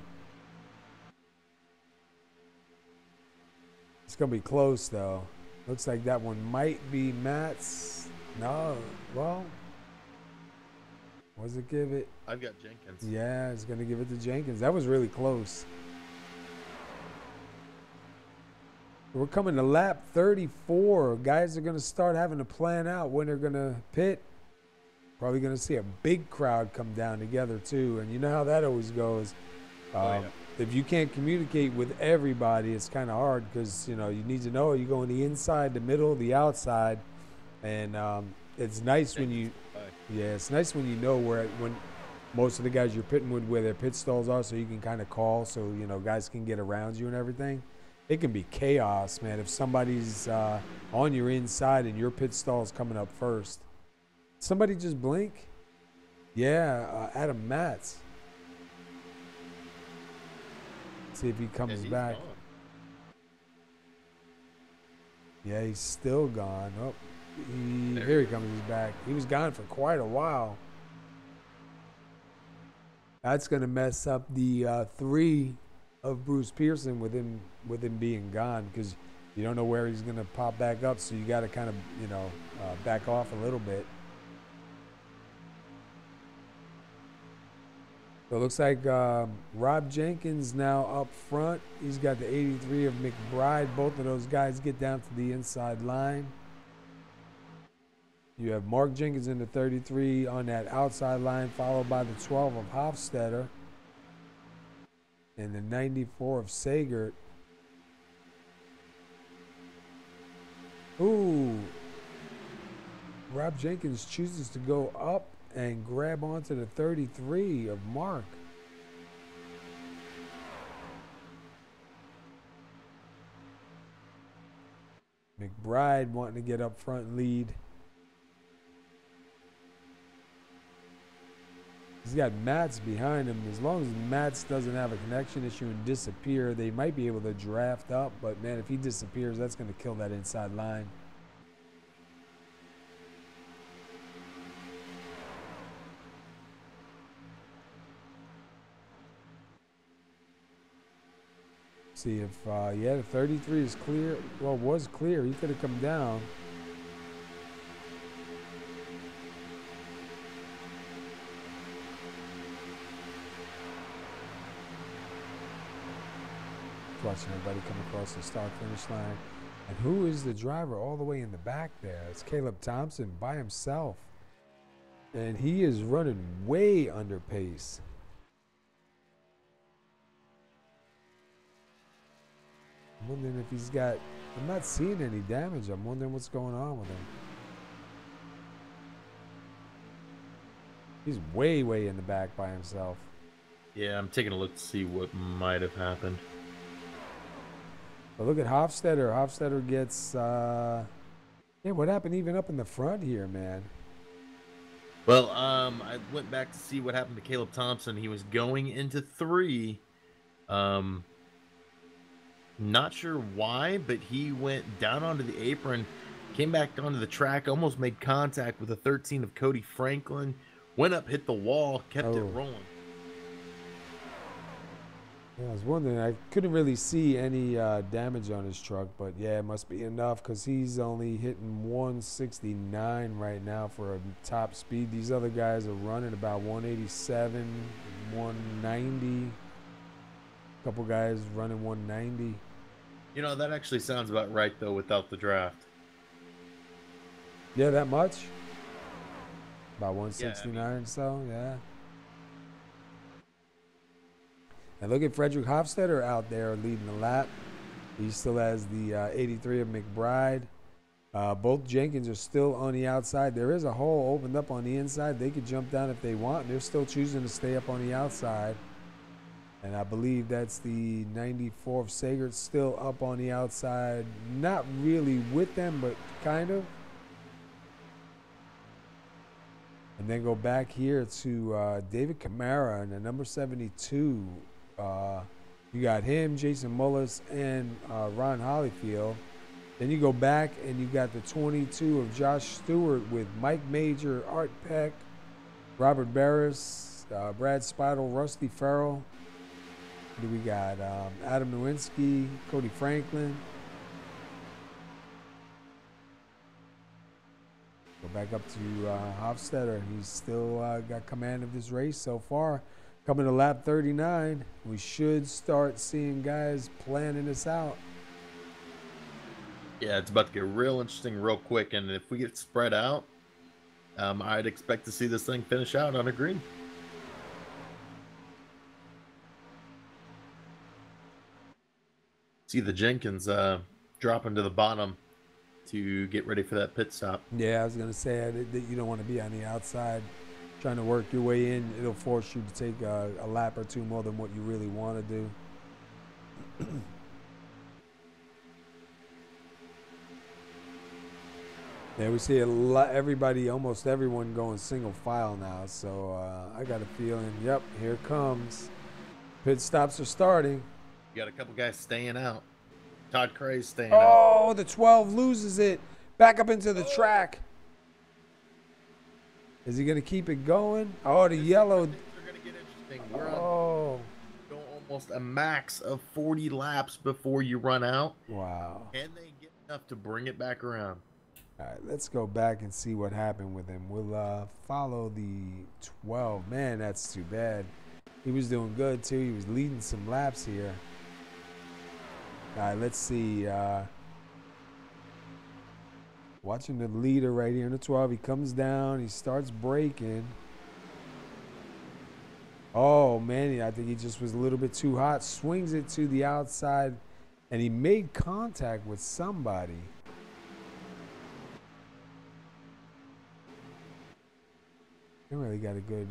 It's going to be close, though. Looks like that one might be Matt's. No. Well, what does it give it? I've got Jenkins. Yeah, it's going to give it to Jenkins. That was really close. We're coming to lap 34. Guys are going to start having to plan out when they're going to pit. Probably going to see a big crowd come down together, too. And you know how that always goes. Yeah. If you can't communicate with everybody, it's kind of hard because, you know, you need to know you go on the inside, the middle, the outside. And it's nice when you, it's nice when you know when most of the guys you're pitting with, where their pit stalls are, so you can kind of call so, you know, guys can get around you and everything. It can be chaos, man, if somebody's on your inside and your pit stall's coming up first. Somebody just blink? Yeah, Adam Matz. See if he comes back. Gone. Yeah, he's still gone. Oh, here he comes. He's back. He was gone for quite a while. That's going to mess up the 3 of Bruce Pearson with him being gone, because you don't know where he's going to pop back up, so you got to kind of, you know, back off a little bit. So it looks like Rob Jenkins now up front. He's got the 83 of McBride. Both of those guys get down to the inside line. You have Mark Jenkins in the 33 on that outside line, followed by the 12 of Hofstetter and the 94 of Sagert. Ooh. Rob Jenkins chooses to go up and grab onto the 33 of Mark. McBride wanting to get up front and lead. He's got Mats behind him. As long as Mats doesn't have a connection issue and disappear, they might be able to draft up. But, man, if he disappears, that's going to kill that inside line. See if, yeah, the 33 is clear. Well, was clear. He could have come down. Watching everybody come across the start finish line. And who is the driver all the way in the back there? It's Caleb Thompson by himself. And he is running way under pace. I'm wondering if he's got, I'm not seeing any damage. I'm wondering what's going on with him. He's way, way in the back by himself. Yeah, I'm taking a look to see what might have happened. But look at Hofstetter. Hofstetter gets, yeah, what happened even up in the front here, man? Well, I went back to see what happened to Caleb Thompson. He was going into 3. Not sure why, but he went down onto the apron, came back onto the track, almost made contact with the 13 of Cody Franklin, went up, hit the wall, kept it rolling. Yeah, I was wondering. I couldn't really see any damage on his truck, but yeah, it must be enough because he's only hitting 169 right now for a top speed. These other guys are running about 187, 190. A couple guys running 190. You know, that actually sounds about right, though, without the draft. Yeah, that much? About 169 yeah, I mean, or so, yeah. And look at Frederick Hofstetter out there leading the lap. He still has the 83 of McBride. Both Jenkins are still on the outside. There is a hole opened up on the inside. They could jump down if they want. They're still choosing to stay up on the outside. And I believe that's the 94 of Sager still up on the outside. Not really with them, but kind of. And then go back here to David Camara and the number 72. You got him, Jason Mullis, and Ron Holyfield. Then you go back and you got the 22 of Josh Stewart with Mike Major, Art Peck, Robert Barris, Brad Spidle, Rusty Farrell. We got Adam Nowinski, Cody Franklin. Go back up to Hofstetter. He's still got command of this race so far. Coming to lap 39, we should start seeing guys planning this out. Yeah, it's about to get real interesting real quick, and if we get spread out, I'd expect to see this thing finish out on a green. See the Jenkins dropping to the bottom to get ready for that pit stop. Yeah, I was going to say that you don't want to be on the outside trying to work your way in. It'll force you to take a lap or two more than what you really want to do. Yeah, we see a lot, almost everyone going single file now. So I got a feeling, yep, here it comes. Pit stops are starting. You got a couple guys staying out. Todd Cray's staying out. Oh, the 12 loses it. Back up into the track. Is he going to keep it going? Oh, the yellow. Things are going to get interesting. We're on almost a max of 40 laps before you run out. Wow. And they get enough to bring it back around. All right, let's go back and see what happened with him. We'll follow the 12. Man, that's too bad. He was doing good, too. He was leading some laps here. All right, let's see. Watching the leader right here in the 12. He comes down. He starts braking. Oh, man, I think he just was a little bit too hot. Swings it to the outside, and he made contact with somebody. He really got a good...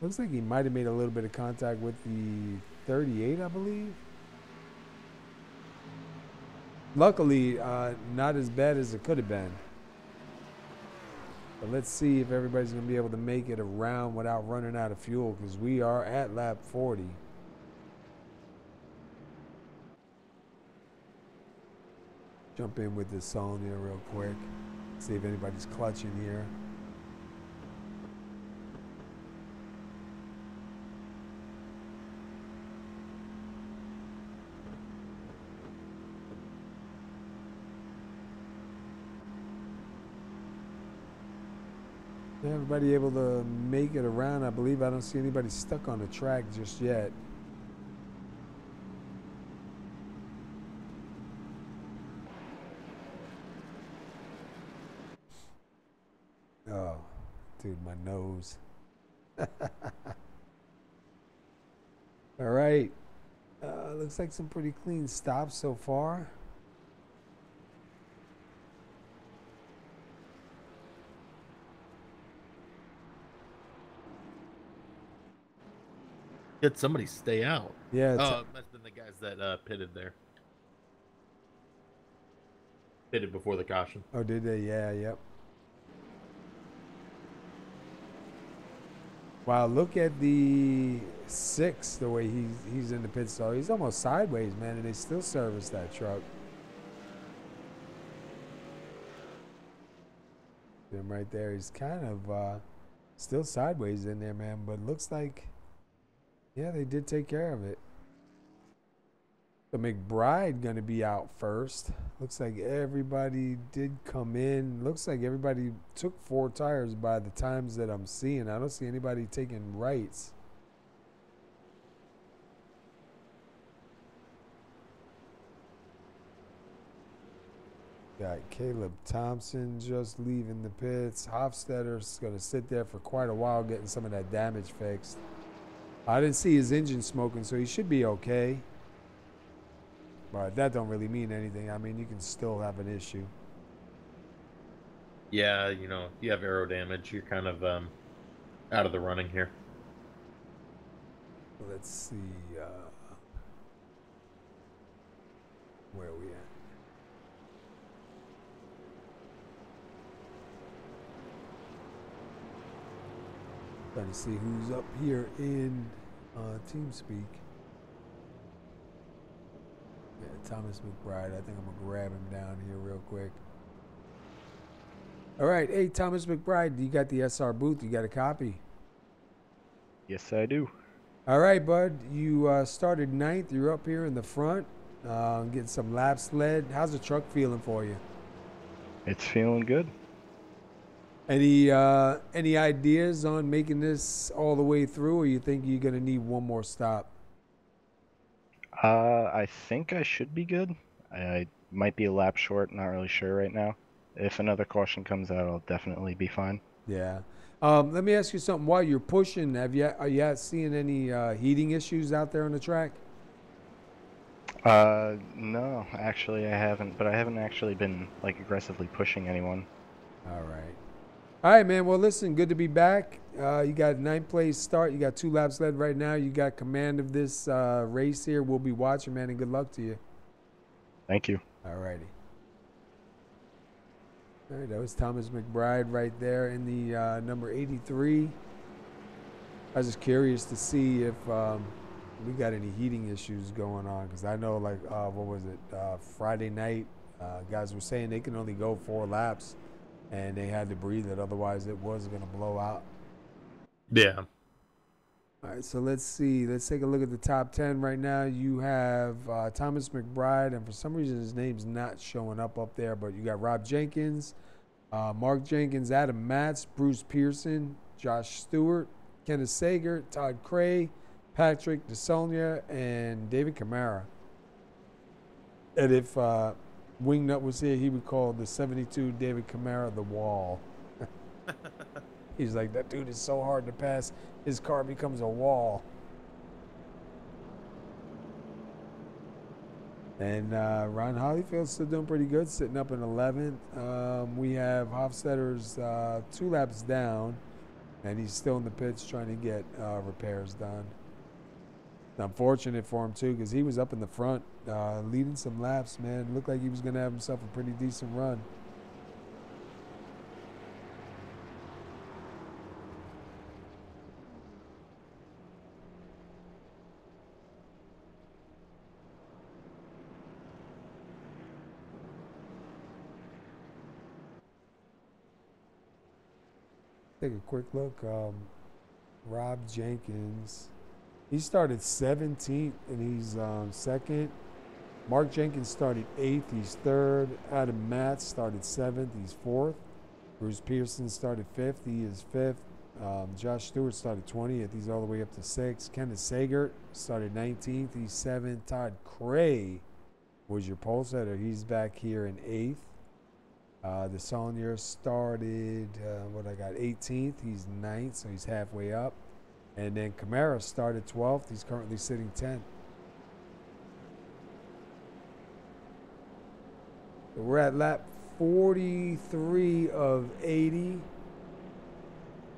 looks like he might have made a little bit of contact with the 38, I believe. Luckily, not as bad as it could have been. But let's see if everybody's going to be able to make it around without running out of fuel, because we are at lap 40. Jump in with this song here real quick. See if anybody's clutching here. Everybody able to make it around, I believe. I don't see anybody stuck on the track just yet. Oh, dude, my nose. All right. Looks like some pretty clean stops so far. Did somebody stay out? Yeah. Oh, it must have been the guys that pitted there. Pitted before the caution. Oh, did they? Yeah, yep. Wow, look at the 6, the way he's in the pit stall. He's almost sideways, man, and they still service that truck. Him right there. He's kind of still sideways in there, man, but looks like... Yeah, they did take care of it. The McBride going to be out first. Looks like everybody did come in. Looks like everybody took 4 tires by the times that I'm seeing. I don't see anybody taking rights. Got Caleb Thompson just leaving the pits. Hofstetter's going to sit there for quite a while getting some of that damage fixed. I didn't see his engine smoking, so he should be okay. But that don't really mean anything. I mean, you can still have an issue. Yeah, you know, you have aero damage. You're kind of out of the running here. Let's see. Where are we at? Trying to see who's up here in TeamSpeak. Yeah, Thomas McBride. I think I'm gonna grab him down here real quick. All right, hey Thomas McBride, you got the SR booth? You got a copy? Yes, I do. All right, bud. You started 9th. You're up here in the front, getting some laps led. How's the truck feeling for you? It's feeling good. Any ideas on making this all the way through, or you think you're gonna need one more stop? I think I should be good. I might be a lap short, not really sure right now. If another caution comes out, I'll definitely be fine. Yeah. Let me ask you something. While you're pushing, are you seeing any heating issues out there on the track? No, actually I haven't, but I haven't actually been like aggressively pushing anyone. All right. All right, man. Well, listen, good to be back. You got 9th place start. You got 2 laps led right now. You got command of this race here. We'll be watching, man, and good luck to you. Thank you. All righty. All right, that was Thomas McBride right there in the number 83. I was just curious to see if we got any heating issues going on, because I know, like, what was it, Friday night, guys were saying they can only go 4 laps, and they had to breathe it, otherwise it was going to blow out. Yeah. All right, so let's see. Let's take a look at the top 10 right now. You have Thomas McBride, and for some reason his name's not showing up there, but you got Rob Jenkins, Mark Jenkins, Adam Matz, Bruce Pearson, Josh Stewart, Kenneth Sager, Todd Cray, Patrick DeSonia, and David Camara. And if Wingnut was here, he would call the 72 David Camara the wall. He's like, that dude is so hard to pass, his car becomes a wall. And Ron Holyfield's still doing pretty good, sitting up in 11th. We have Hofstadter's 2 laps down, and he's still in the pits trying to get repairs done. It's unfortunate for him, too, because he was up in the front leading some laps, man. Looked like he was going to have himself a pretty decent run. Take a quick look. Rob Jenkins, he started 17th and he's second. Mark Jenkins started 8th, he's third. Adam Matz started 7th, he's fourth. Bruce Pearson started 5th, he is fifth. Josh Stewart started 20th, he's all the way up to 6th. Kenneth Sager started 19th, he's 7th. Todd Cray was your pole setter, he's back here in 8th. The Saunier started, 18th. He's 9th, so he's halfway up. And then Camara started 12th. He's currently sitting 10th. So we're at lap 43 of 80.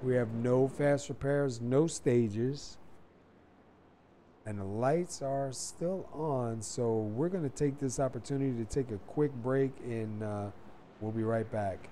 We have no fast repairs, no stages. And the lights are still on, so we're going to take this opportunity to take a quick break, and we'll be right back.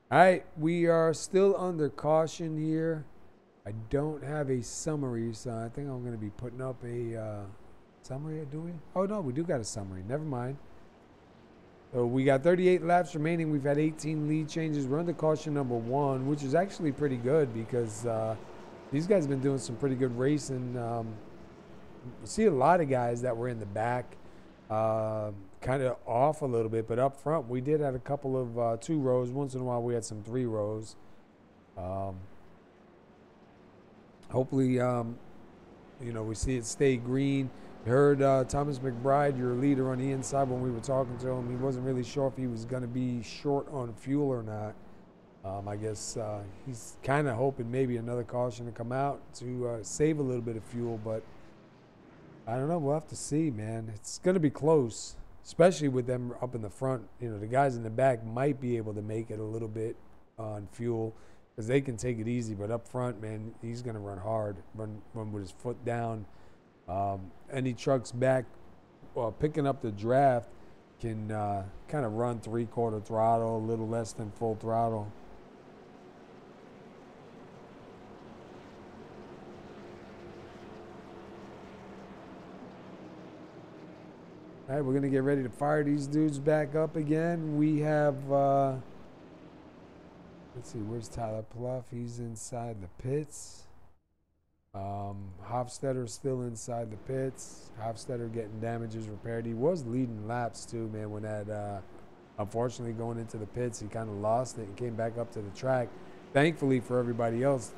All right, we are still under caution here. I don't have a summary, so I think I'm going to be putting up a summary. Do we? Oh, no, we do got a summary. Never mind. So we got 38 laps remaining. We've had 18 lead changes. We're under caution number 1, which is actually pretty good because these guys have been doing some pretty good racing. You see a lot of guys that were in the back kind of off a little bit, but up front we did have a couple of 2 rows. Once in a while we had some 3 rows. Hopefully, you know, we see it stay green. You heard Thomas McBride, your leader on the inside, when we were talking to him. He wasn't really sure if he was going to be short on fuel or not. I guess he's kind of hoping maybe another caution to come out to save a little bit of fuel, but I don't know. We'll have to see, man. It's going to be close, especially with them up in the front. You know, the guys in the back might be able to make it a little bit on fuel because they can take it easy, but up front, man, he's going to run hard, run with his foot down. Any trucks back picking up the draft can kind of run 3/4 throttle, a little less than full throttle. All right, we're going to get ready to fire these dudes back up again. We have, let's see, where's Tyler Pluff? He's inside the pits. Hofstadter's still inside the pits. Hofstadter getting damages repaired. He was leading laps too, man, when that, unfortunately going into the pits, he kind of lost it and came back up to the track. Thankfully for everybody else,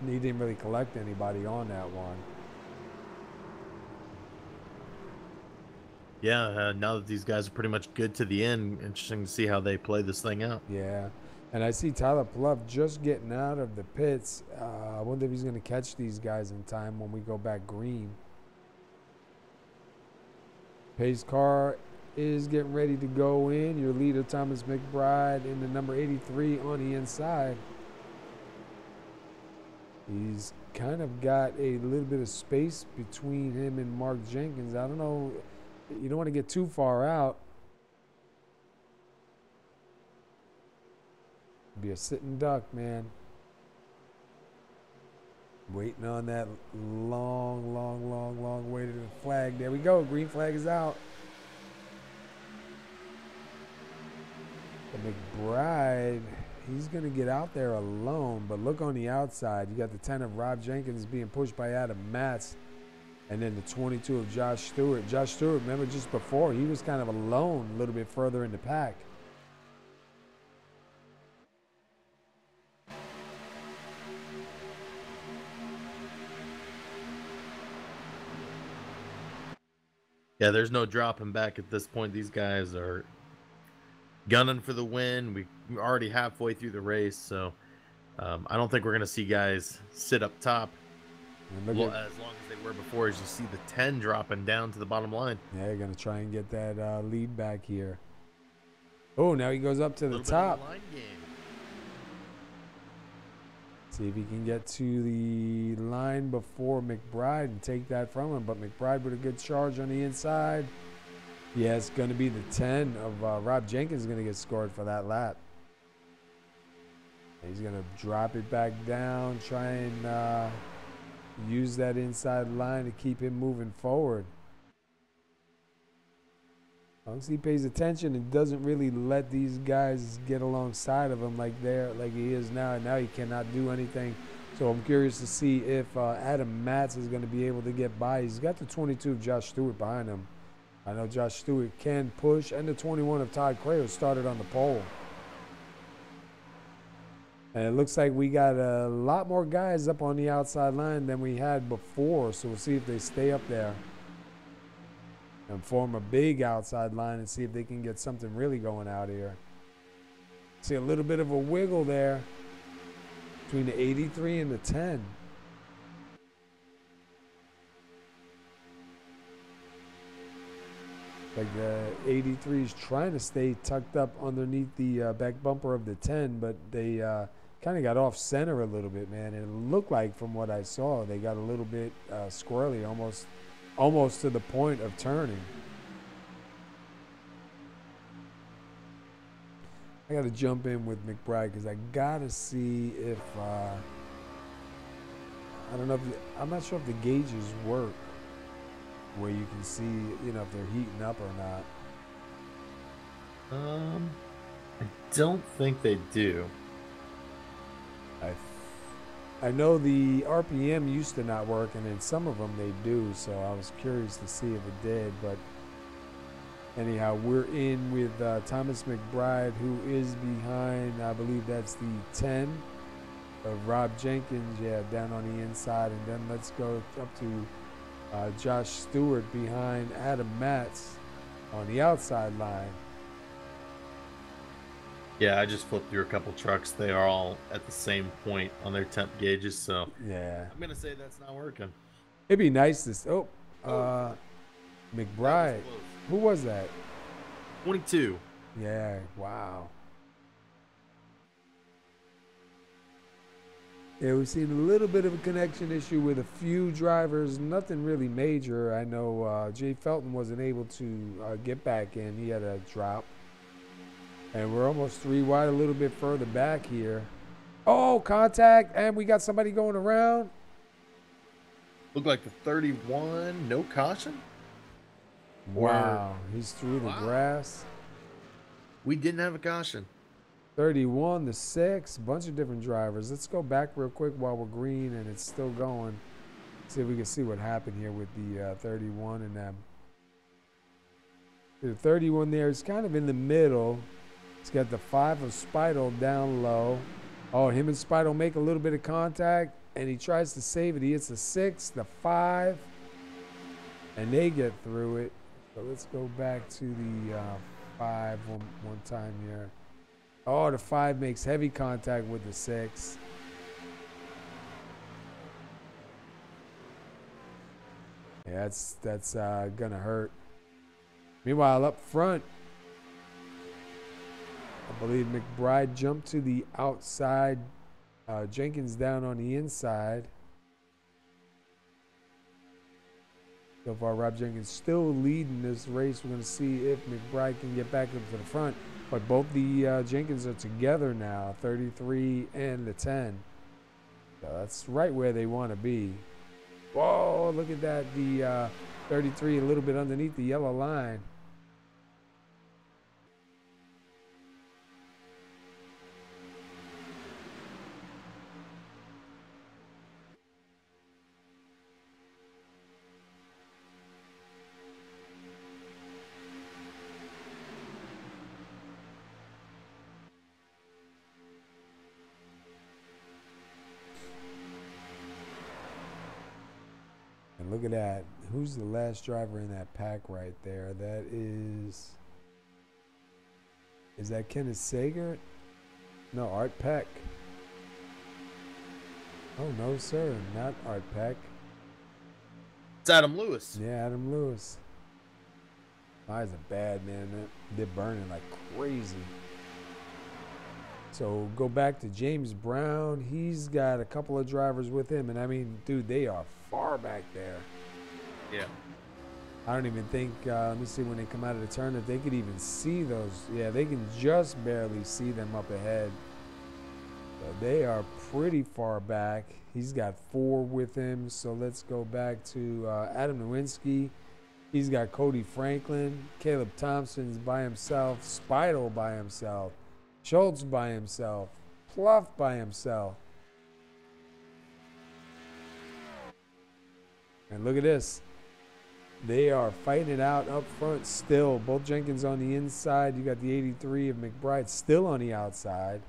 he didn't really collect anybody on that one. Yeah, now that these guys are pretty much good to the end, interesting to see how they play this thing out. Yeah, and I see Tyler Pluff just getting out of the pits. I wonder if he's going to catch these guys in time when we go back green. Pace car is getting ready to go in. Your leader, Thomas McBride, in the number 83 on the inside. He's kind of got a little bit of space between him and Mark Jenkins. I don't know. You don't want to get too far out. Be a sitting duck, man. Waiting on that long way to the flag. There we go. Green flag is out. The McBride, he's going to get out there alone. But look on the outside. You got the 10 of Rob Jenkins being pushed by Adam Matz. And then the 22 of Josh Stewart. Josh Stewart, remember just before, he was kind of alone a little bit further in the pack. Yeah, there's no dropping back at this point. These guys are gunning for the win. We're already halfway through the race, so I don't think we're going to see guys sit up top. Well, as long as they were before, as you see the 10 dropping down to the bottom line. Yeah, they're going to try and get that lead back here. Oh, now he goes up to the top. Line game. See if he can get to the line before McBride and take that from him. But McBride with a good charge on the inside. Yeah, it's going to be the 10 of Rob Jenkins is going to get scored for that lap. He's going to drop it back down, try and use that inside line to keep him moving forward. As long as he pays attention and doesn't really let these guys get alongside of him like he is now. And now he cannot do anything. So I'm curious to see if Adam Matz is going to be able to get by. He's got the 22 of Josh Stewart behind him. I know Josh Stewart can push, and the 21 of Todd Crayo started on the pole. And it looks like we got a lot more guys up on the outside line than we had before. So we'll see if they stay up there and form a big outside line and see if they can get something really going out here. See a little bit of a wiggle there between the 83 and the 10. Like the 83 is trying to stay tucked up underneath the back bumper of the 10, but they kind of got off center a little bit, man. It looked like, from what I saw, they got a little bit squirrely, almost to the point of turning. I got to jump in with McBride because I got to see if I don't know if I'm not sure if the gauges work where you can see, you know, if they're heating up or not. I don't think they do. I know the RPM used to not work, and in some of them they do, so I was curious to see if it did. But anyhow, we're in with Thomas McBride, who is behind, I believe that's the 10 of Rob Jenkins, yeah, down on the inside. And then let's go up to Josh Stewart behind Adam Matz on the outside line. Yeah, I just flipped through a couple trucks. They are all at the same point on their temp gauges, so yeah, I'm gonna say that's not working. It'd be nice to. McBride. Who was that? 22. Yeah. Wow. Yeah, we've seen a little bit of a connection issue with a few drivers. Nothing really major. I know Jay Felton wasn't able to get back in. He had a drop. And we're almost 3 wide, a little bit further back here. Oh, contact, and we got somebody going around. Look like the 31, no caution? Wow, he's through the grass. We didn't have a caution. 31 to 6, bunch of different drivers. Let's go back real quick while we're green and it's still going. See if we can see what happened here with the 31 and them. The 31 there is kind of in the middle. He's got the 5 of Spidle down low. Oh, him and Spidle make a little bit of contact, and he tries to save it. He hits the 6, the 5, and they get through it. So let's go back to the 5 one time here. Oh, the 5 makes heavy contact with the 6. Yeah, that's gonna hurt. Meanwhile, up front, I believe McBride jumped to the outside. Jenkins down on the inside. So far, Rob Jenkins still leading this race. We're going to see if McBride can get back up to the front. But both the Jenkins are together now, 33 and the 10. So that's right where they want to be. Whoa, look at that. The 33 a little bit underneath the yellow line. And look at that. Who's the last driver in that pack right there? That is that Kenneth Sager? No, Art Peck. Oh, no, sir. Not Art Peck. It's Adam Lewis. Yeah, Adam Lewis. Eyes are bad, man. They're burning like crazy. So go back to James Brown. He's got a couple of drivers with him. And I mean, dude, they are far back there. Yeah. I don't even think, let me see when they come out of the turn, if they could even see those. Yeah, they can just barely see them up ahead. So they are pretty far back. He's got 4 with him. So let's go back to Adam Nowinski. He's got Cody Franklin. Caleb Thompson's by himself. Spidle by himself. Schultz by himself. Pluff by himself. And look at this. They are fighting it out up front still. Both Jenkins on the inside. You got the 83 of McBride still on the outside.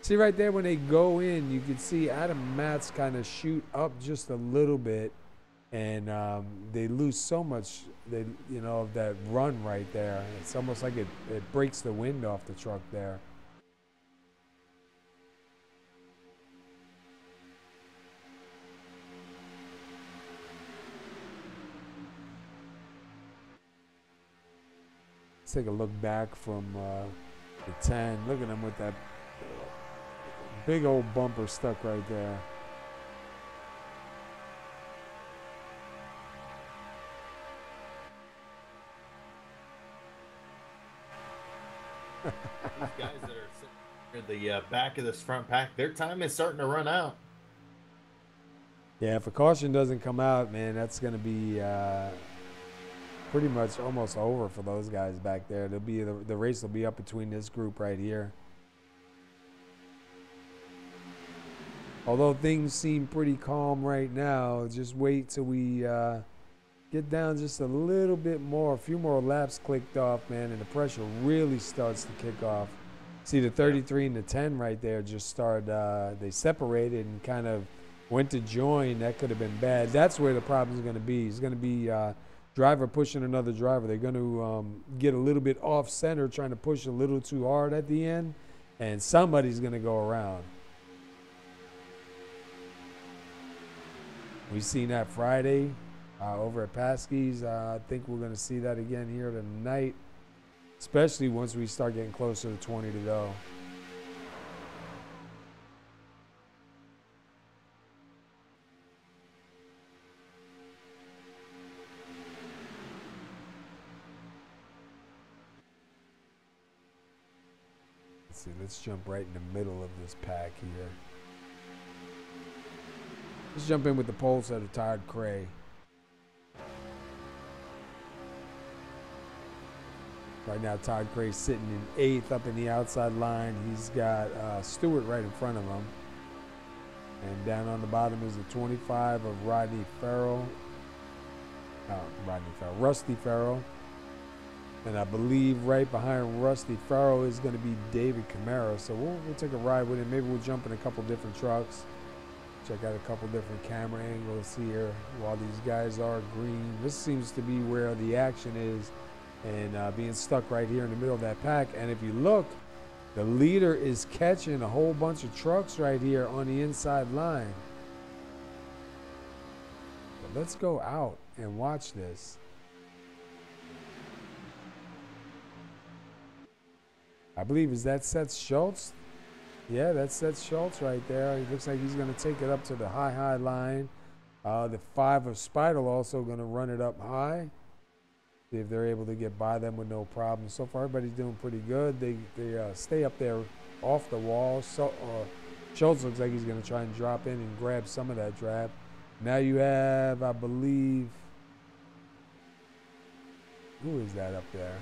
See right there when they go in, you can see Adam Matz kind of shoot up just a little bit. And they lose so much, of that run right there. It's almost like it breaks the wind off the truck there. Let's take a look back from the 10. Look at him with that big old bumper stuck right there. guys that are sitting near the back of this front pack, their time is starting to run out. Yeah, if a caution doesn't come out, man, that's going to be pretty much almost over for those guys back there. They'll be the race will be up between this group right here. Although things seem pretty calm right now, just wait till we get down just a little bit more. A few more laps clicked off, man, and the pressure really starts to kick off. See the 33 and the 10 right there just started, they separated and kind of went to join. That could have been bad. That's where the problem is going to be. It's going to be driver pushing another driver. They're going to get a little bit off center, trying to push a little too hard at the end, and somebody's going to go around. We've seen that Friday over at Paskey's. I think we're going to see that again here tonight, especially once we start getting closer to 20 to go. Let's see, let's jump right in the middle of this pack here. Let's jump in with the pole set of Todd Cray. Right now, Todd Cray's sitting in 8th up in the outside line. He's got Stewart right in front of him. And down on the bottom is the 25 of Rodney Farrell. Rusty Farrell. And I believe right behind Rusty Farrell is going to be David Camara. So we'll take a ride with him. Maybe we'll jump in a couple different trucks. Check out a couple different camera angles here while these guys are green. This seems to be where the action is, and being stuck right here in the middle of that pack. And if you look, the leader is catching a whole bunch of trucks right here on the inside line. But let's go out and watch this. I believe, is that Seth Schultz? Yeah, that's Seth Schultz right there. He looks like he's going to take it up to the high line. The 5 of Speidel also going to run it up high. See if they're able to get by them with no problem. So far, everybody's doing pretty good. They stay up there off the wall. So Schultz looks like he's going to try and drop in and grab some of that draft. Now you have, I believe, who is that up there?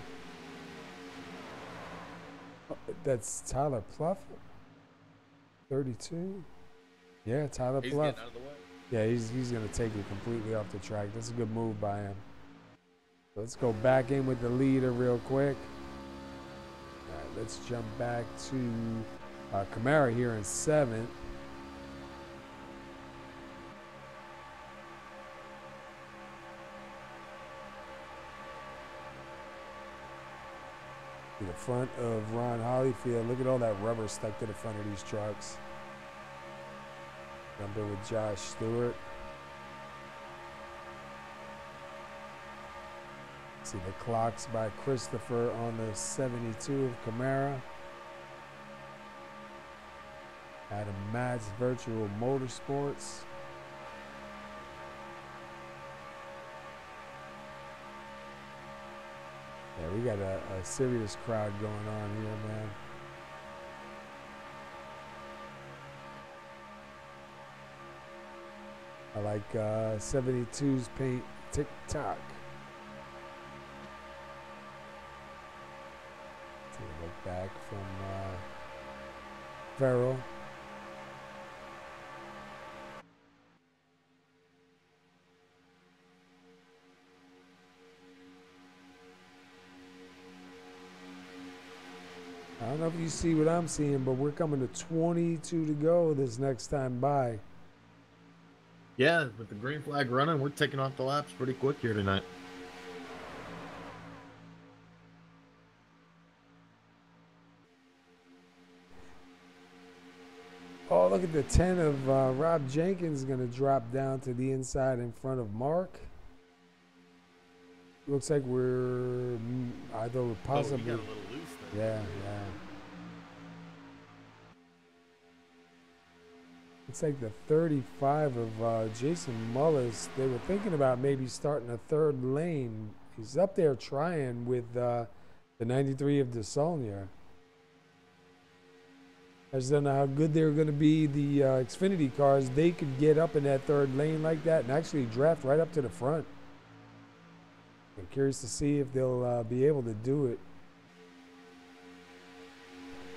Oh, that's Tyler Pluff. 32. Yeah, Tyler Pluff. Getting out of the way. Yeah, he's going to take it completely off the track. That's a good move by him. Let's go back in with the leader real quick. All right, let's jump back to Camara here in 7th. To the front of Ron Holyfield. Look at all that rubber stuck to the front of these trucks. Jump in with Josh Stewart. See the clocks by Christopher on the 72 of Camara. Adam Matz, Virtual Motorsports. Yeah, we got a serious crowd going on here, man. I like 72's paint TikTok. Take a look back from Farrell. I don't know if you see what I'm seeing, but we're coming to 22 to go this next time by. Yeah, with the green flag running, we're taking off the laps pretty quick here tonight. Oh, look at the 10 of Rob Jenkins going to drop down to the inside in front of Mark. Looks like we're either possibly. Oh, we got a little loose there. Yeah. It's like the 35 of Jason Mullis. They were thinking about maybe starting a third lane. He's up there trying with the 93 of DeSaulnier. I just don't know how good they're going to be. The Xfinity cars, they could get up in that third lane like that and actually draft right up to the front. I'm curious to see if they'll be able to do it.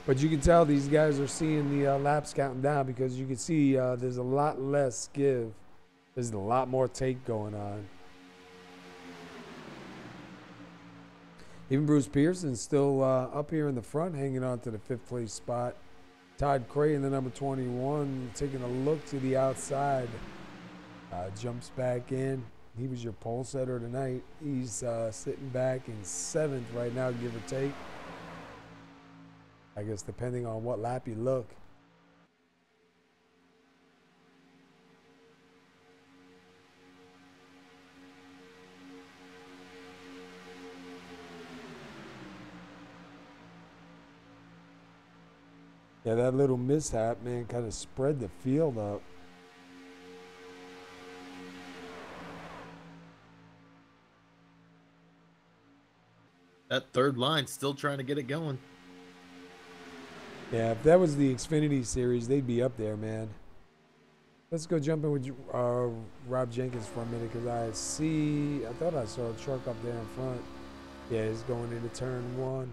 But you can tell these guys are seeing the laps counting down, because you can see there's a lot less give. There's a lot more take going on. Even Bruce Pearson's still up here in the front, hanging on to the 5th place spot. Todd Cray in the number 21, taking a look to the outside. Jumps back in. He was your pole setter tonight. He's sitting back in 7th right now, give or take. I guess depending on what lap you look. Yeah, that little mishap, man, kind of spread the field up. That third line still trying to get it going. Yeah, if that was the Xfinity series, they'd be up there, man. Let's go jump in with Rob Jenkins for a minute, because I thought I saw a truck up there in front. Yeah, it's going into turn 1.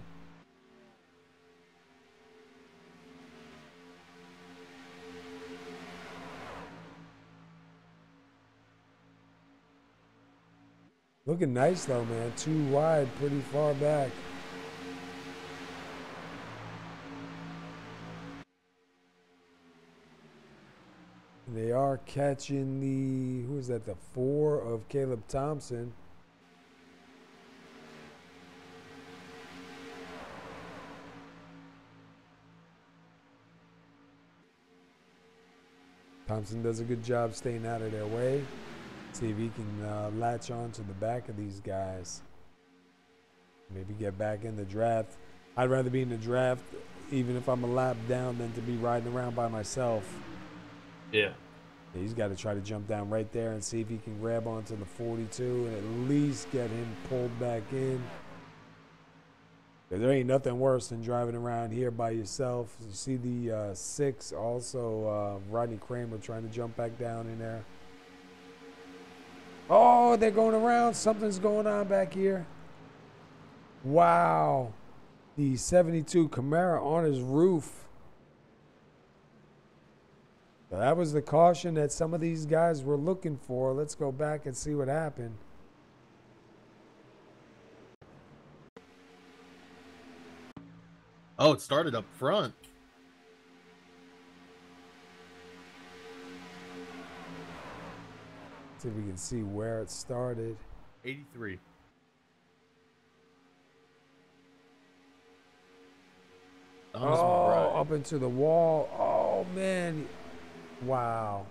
Looking nice though, man. 2 wide, pretty far back. They are catching the, who is that, the 4 of Caleb Thompson. Thompson does a good job staying out of their way. See if he can latch on to the back of these guys. Maybe get back in the draft. I'd rather be in the draft, even if I'm a lap down, than to be riding around by myself. Yeah. He's got to try to jump down right there and see if he can grab onto the 42 and at least get him pulled back in. There ain't nothing worse than driving around here by yourself. You see the 6 also, Rodney Kramer trying to jump back down in there. Oh, they're going around. Something's going on back here. Wow. The 72 Camaro on his roof. So that was the caution that some of these guys were looking for. Let's go back and see what happened. Oh, it started up front. See if we can see where it started. 83. Oh, up into the wall. Oh, man. Wow.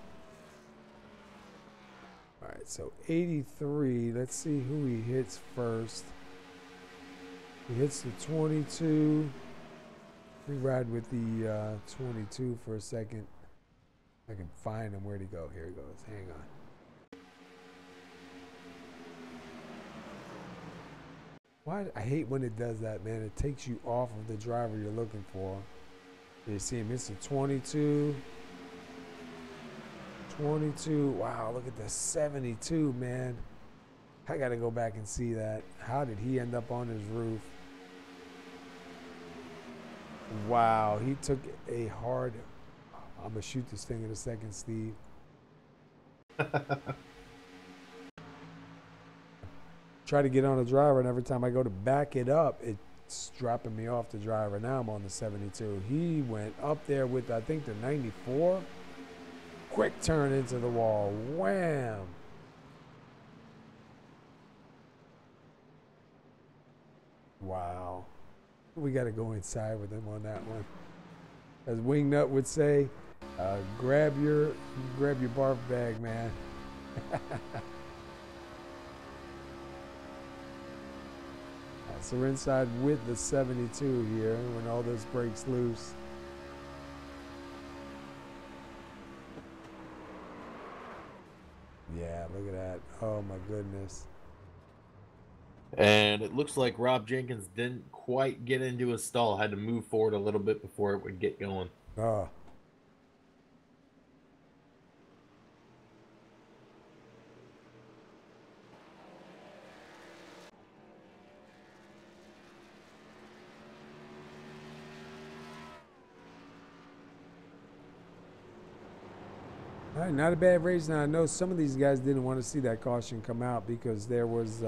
All right, so 83. Let's see who he hits first. He hits the 22. We ride with the 22 for a second. I can find him. Where'd he go? Here he goes. Hang on. Why? I hate when it does that, man. It takes you off of the driver you're looking for. You see him. It's a 22. 22. Wow, look at the 72, man. I got to go back and see that. How did he end up on his roof? Wow, he took a hard... I'm going to shoot this thing in a second, Steve. Try to get on the driver, and every time I go to back it up, it's dropping me off the driver. Now I'm on the 72. He went up there with, I think, the 94. Quick turn into the wall. Wham! Wow. We got to go inside with him on that one. As Wingnut would say, grab your barf bag, man. So we're inside with the 72 here when all this breaks loose. Yeah, look at that. Oh my goodness. And it looks like Rob Jenkins didn't quite get into his stall. Had to move forward a little bit before it would get going. Uh, all right, not a bad race. Now I know some of these guys didn't want to see that caution come out because there was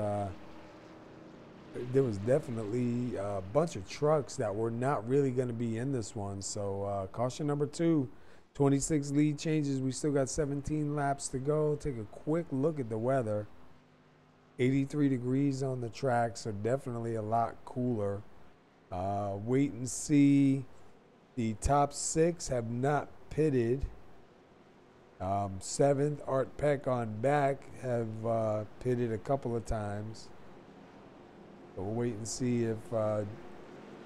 definitely a bunch of trucks that were not really going to be in this one. So caution number 2, 26 lead changes. We still got 17 laps to go. Take a quick look at the weather. 83 degrees on the track, so definitely a lot cooler. Wait and see. The top 6 have not pitted. 7th, Art Peck on back, have pitted a couple of times. So we'll wait and see if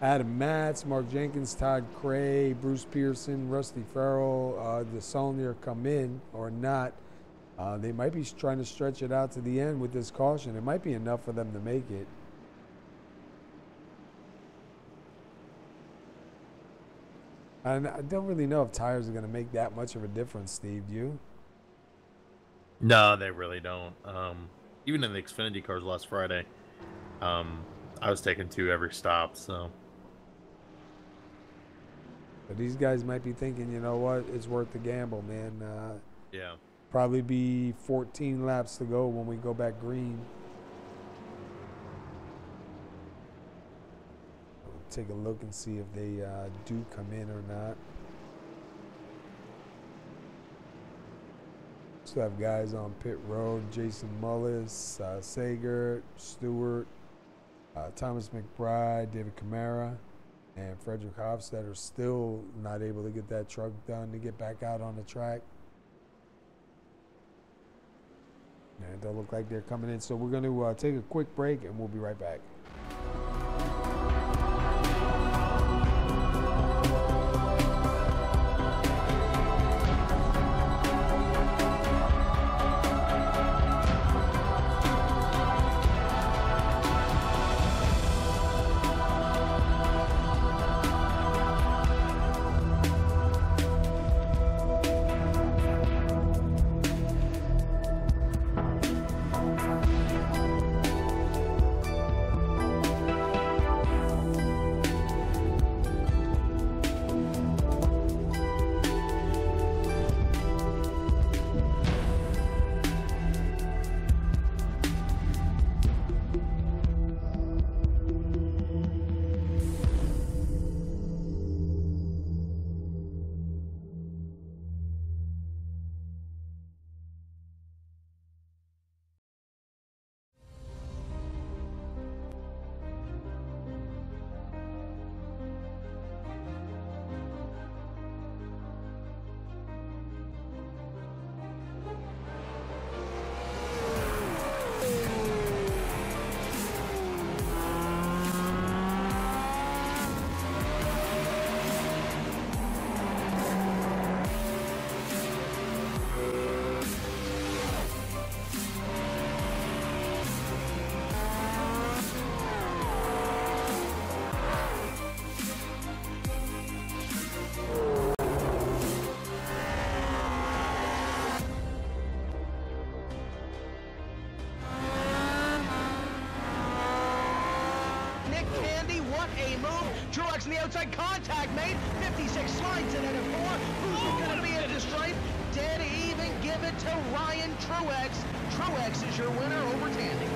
Adam Matz, Mark Jenkins, Todd Cray, Bruce Pearson, Rusty Farrell, DeSaulnier come in or not. They might be trying to stretch it out to the end with this caution. It might be enough for them to make it. And I don't really know if tires are going to make that much of a difference, Steve. Do you? No, they really don't. Even in the Xfinity cars last Friday, I was taking 2 every stop. So But these guys might be thinking, you know what, it's worth the gamble, man. yeah. Probably be 14 laps to go when we go back green. Take a look and see if they do come in or not. Still have guys on pit road: Jason Mullis, Sager, Stewart, Thomas McBride, David Camara, and Frederick Hofstad are still not able to get that truck done to get back out on the track. And it don't look like they're coming in. So we're going to take a quick break and we'll be right back. Truex in the outside, contact made. 56 slides in at a 4. Who's going to be at the stripe? Dead even, give it to Ryan Truex. Truex is your winner over Tandy.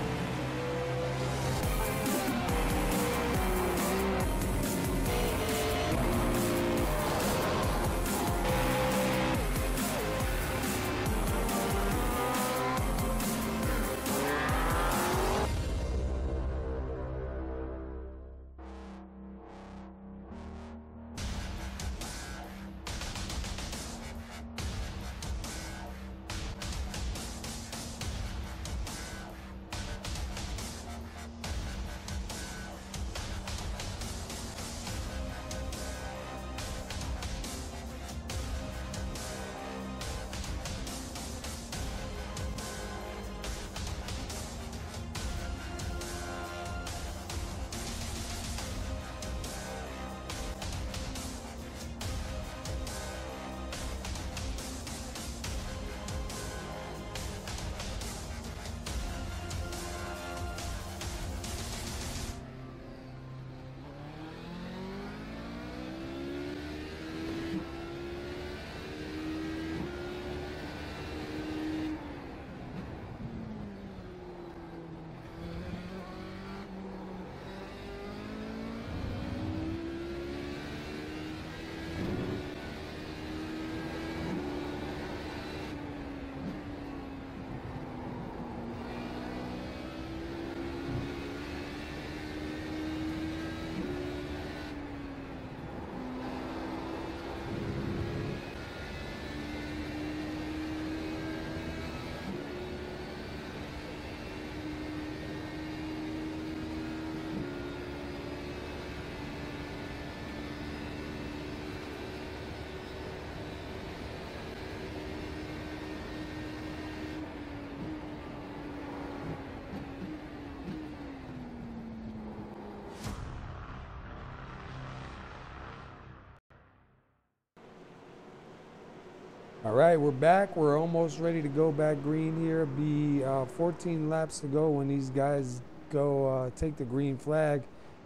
All right, we're back. We're almost ready to go back green here. Be 14 laps to go when these guys go take the green flag.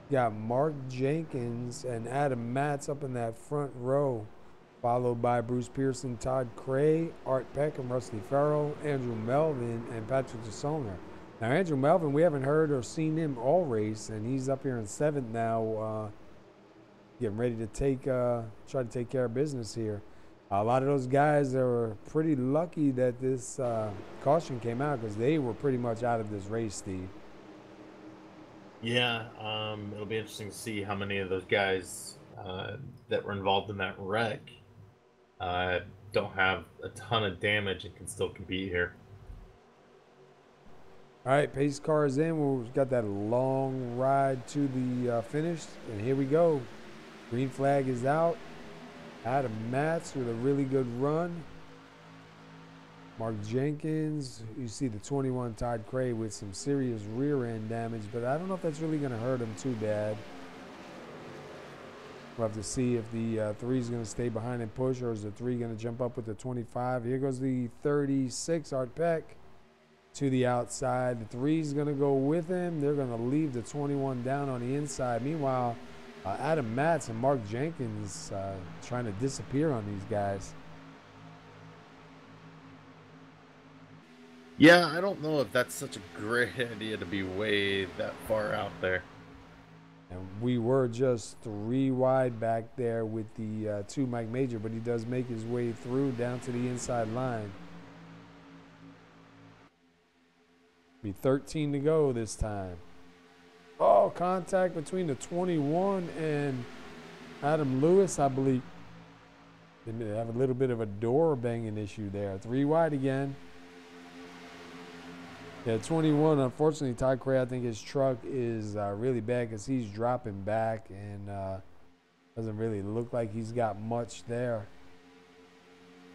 Got Mark Jenkins and Adam Matz up in that front row, followed by Bruce Pearson, Todd Cray, Art Peck, and Rusty Farrell, Andrew Melvin, and Patrick DeSoner. Now, Andrew Melvin, we haven't heard or seen him all race, and he's up here in 7th now, getting ready to try to take care of business here. A lot of those guys are pretty lucky that this caution came out because they were pretty much out of this race, Steve. Yeah, it'll be interesting to see how many of those guys that were involved in that wreck don't have a ton of damage and can still compete here. All right, pace car is in. We've got that long ride to the finish, and here we go. Green flag is out. Adam Matz with a really good run. Mark Jenkins, you see the 21 Todd Cray with some serious rear end damage, but I don't know if that's really going to hurt him too bad. We'll have to see if the 3 is going to stay behind and push, or is the 3 going to jump up with the 25. Here goes the 36 Art Peck to the outside. The 3 is going to go with him. They're going to leave the 21 down on the inside. Meanwhile, Adam Matz and Mark Jenkins trying to disappear on these guys. Yeah, I don't know if that's such a great idea to be way that far out there. And we were just 3 wide back there with the 2 Mike Major, but he does make his way through down to the inside line. Be 13 to go this time. Oh, contact between the 21 and Adam Lewis, I believe. They have a little bit of a door banging issue there. 3 wide again. Yeah, 21, unfortunately, Todd Cray, I think his truck is really bad because he's dropping back and doesn't really look like he's got much there.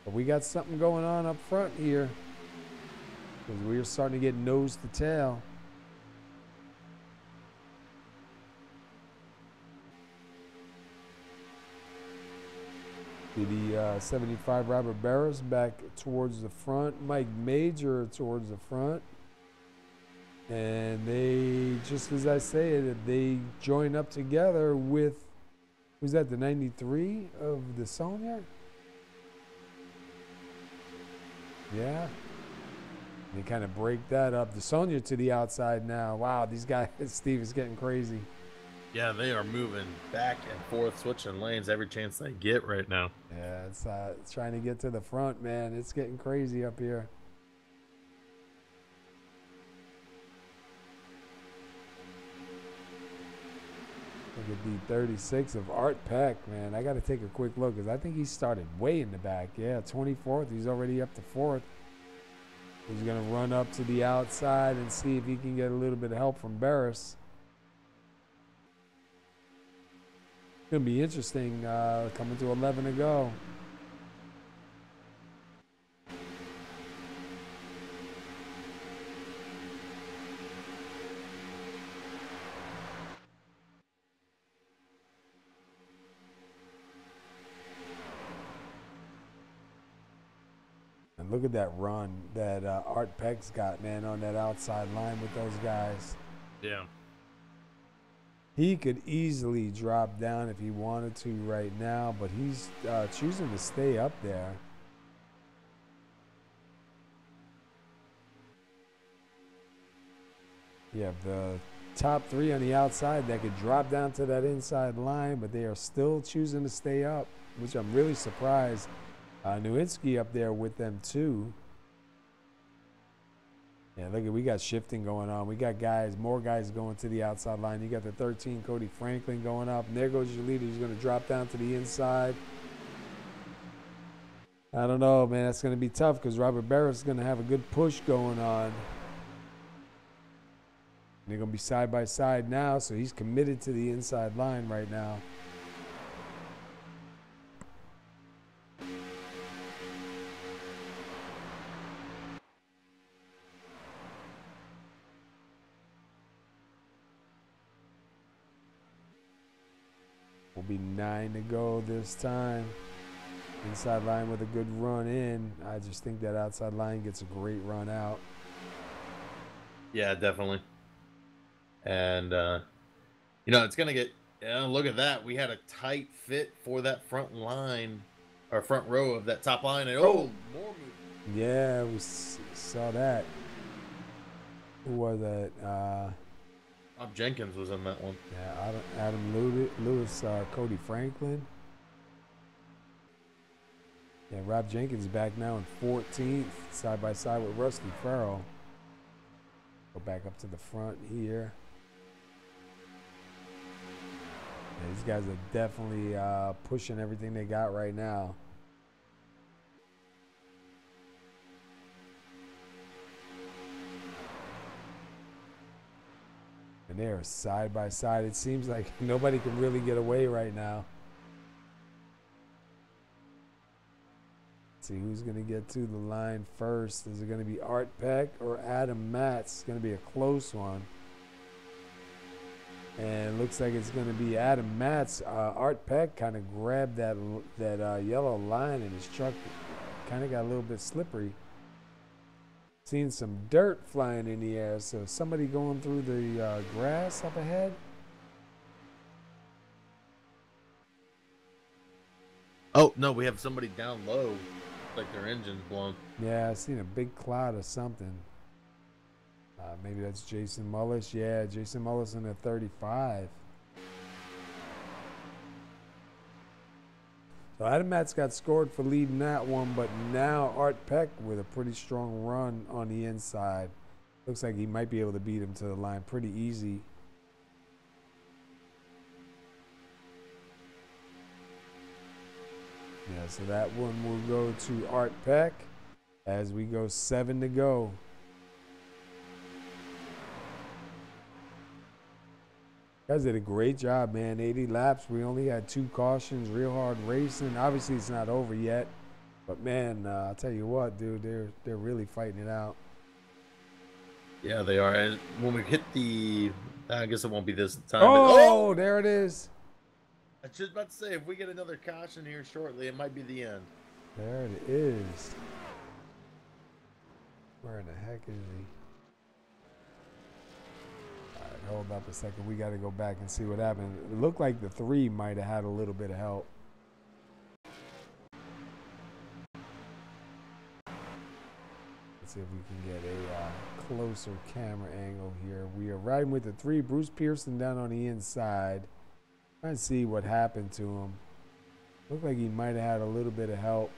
But we got something going on up front here because we're starting to get nose to tail. The 75 Robert Barris back towards the front. Mike Major towards the front. And they, just as I say it, they join up together with, who's that, the 93 of the Sonia? Yeah. They kind of break that up. The Sonia to the outside now. Wow, these guys, Steve, is getting crazy. Yeah, they are moving back and forth, switching lanes every chance they get right now. Yeah, it's trying to get to the front, man. It's getting crazy up here. Look at the 36 of Art Peck, man. I got to take a quick look because I think he started way in the back. Yeah, 24th. He's already up to 4th. He's going to run up to the outside and see if he can get a little bit of help from Barris. It's going to be interesting coming to 11 to go. And look at that run that Art Peck's got, man, on that outside line with those guys. Yeah. He could easily drop down if he wanted to right now, but he's choosing to stay up there. You have the top 3 on the outside that could drop down to that inside line, but they are still choosing to stay up, which I'm really surprised. Nowinski up there with them too. Yeah, look, we got shifting going on. We got more guys going to the outside line. You got the 13 Cody Franklin going up, and there goes your leader. He's going to drop down to the inside. I don't know, man. That's going to be tough because Robert Barris is going to have a good push going on. They're going to be side by side now, so he's committed to the inside line right now. Will be 9 to go this time. Inside line with a good run in. I just think that outside line gets a great run out. Yeah, definitely. And, you know, it's going to get, look at that. We had a tight fit for that front line, or front row of that top line. And, more movement. Yeah, we saw that. Who was that? Bob Jenkins was in that one. Yeah, Adam Lewis, Cody Franklin. Yeah, Rob Jenkins back now in 14th, side by side with Rusty Farrell. Go back up to the front here. Yeah, these guys are definitely pushing everything they got right now. And they are side by side. It seems like nobody can really get away right now. Let's see who's going to get to the line first. Is it going to be Art Peck or Adam Matz? It's going to be a close one. And it looks like it's going to be Adam Matz. Art Peck kind of grabbed that yellow line, and his truck kind of got a little bit slippery. Seeing some dirt flying in the air, so somebody going through the grass up ahead. Oh, no, we have somebody down low, like their engine's blown. Yeah, I seen a big cloud of something. Maybe that's Jason Mullis. Yeah, Jason Mullis in the 35. So Adam Matz got scored for leading that one, but now Art Peck with a pretty strong run on the inside. Looks like he might be able to beat him to the line pretty easy. Yeah, so that one will go to Art Peck as we go 7 to go. Guys did a great job, man. 80 laps. We only had 2 cautions. Real hard racing. Obviously, it's not over yet, but man, I'll tell you what, dude, they're really fighting it out. Yeah, they are. And when we hit the, I guess it won't be this time. Oh, there it is. I was just about to say, if we get another caution here shortly, it might be the end. There it is. Where in the heck is he? All right, hold up a second. We got to go back and see what happened. It looked like the 3 might have had a little bit of help. Let's see if we can get a closer camera angle here. We are riding with the 3. Bruce Pearson down on the inside. Trying to see what happened to him. Looked like he might have had a little bit of help.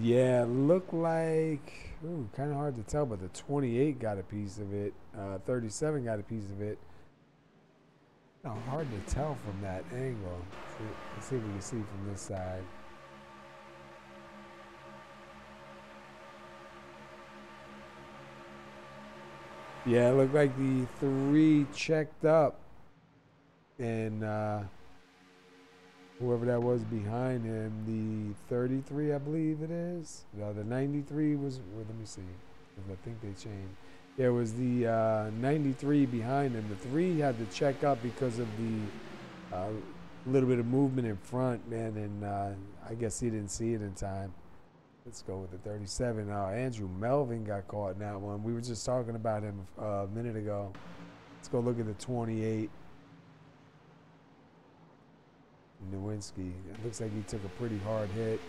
Yeah, looked like, kind of hard to tell, but the 28 got a piece of it. 37 got a piece of it. No, hard to tell from that angle. Let's see if we can see from this side. Yeah, it looked like the 3 checked up, and whoever that was behind him, the 33, I believe it is. No, the 93 was, well, let me see, because I think they changed. Yeah, it was the 93 behind him. The 3 had to check up because of the little bit of movement in front, man, and I guess he didn't see it in time. Let's go with the 37. Andrew Melvin got caught in that one. We were just talking about him a minute ago. Let's go look at the 28. Nowinski. It looks like he took a pretty hard hit.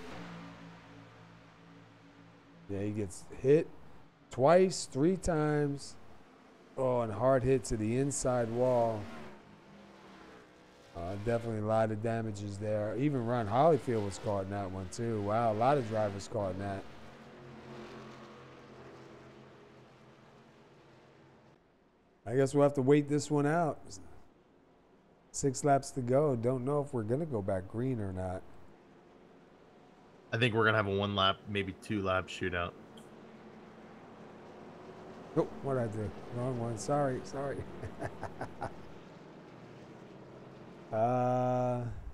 Yeah, he gets hit twice, 3 times. Oh, and hard hit to the inside wall. Definitely a lot of damages there. Even Ron Hollyfield was caught in that one too. Wow, a lot of drivers caught in that. I guess we'll have to wait this one out. 6 laps to go. Don't know if we're going to go back green or not. I think we're going to have a 1 lap, maybe 2 lap shootout. Oh, what'd I do? Wrong one. Sorry.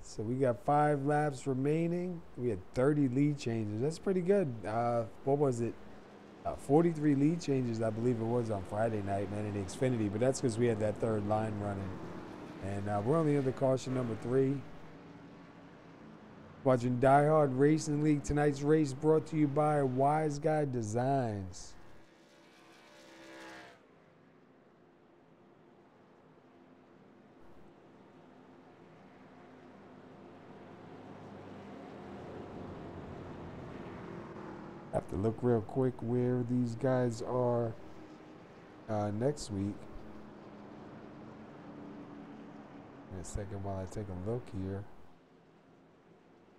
So we got 5 laps remaining. We had 30 lead changes. That's pretty good. What was it? 43 lead changes, I believe it was on Friday night, man, in the Xfinity. But that's because we had that 3rd line running. And we're only under caution number 3. Watching DieHard Racing League. Tonight's race brought to you by Wiseguy Designs. I have to look real quick where these guys are next week. In a second while I take a look here.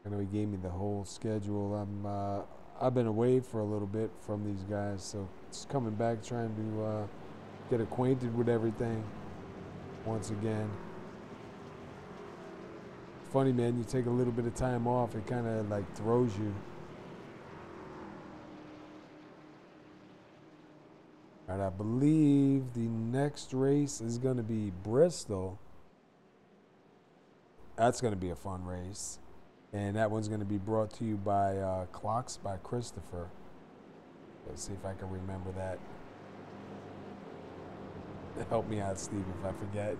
I know he gave me the whole schedule. I've been away for a little bit from these guys, so just coming back trying to get acquainted with everything once again. Funny, man, you take a little bit of time off, it kind of like throws you. All right, I believe the next race is going to be Bristol. That's going to be a fun race. And that one's going to be brought to you by Clocks by Christopher. Let's see if I can remember that. Help me out, Steve, if I forget.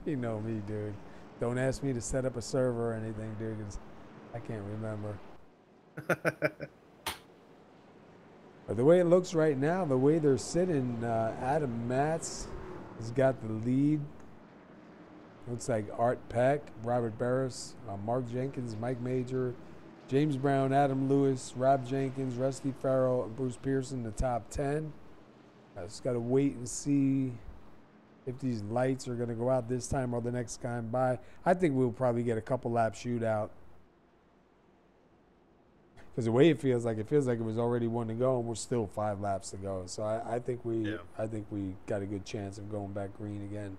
You know me, dude. Don't ask me to set up a server or anything, dude, 'cause I can't remember. But the way it looks right now, the way they're sitting, Adam Matz has got the lead. Looks like Art Peck, Robert Barris, Mark Jenkins, Mike Major, James Brown, Adam Lewis, Rob Jenkins, Rusty Farrell, and Bruce Pearson, the top 10. I just got to wait and see if these lights are going to go out this time or the next time by. I think we'll probably get a couple lap shootout. Because the way it feels like it was already 1 to go, and we're still 5 laps to go. So I think we got a good chance of going back green again.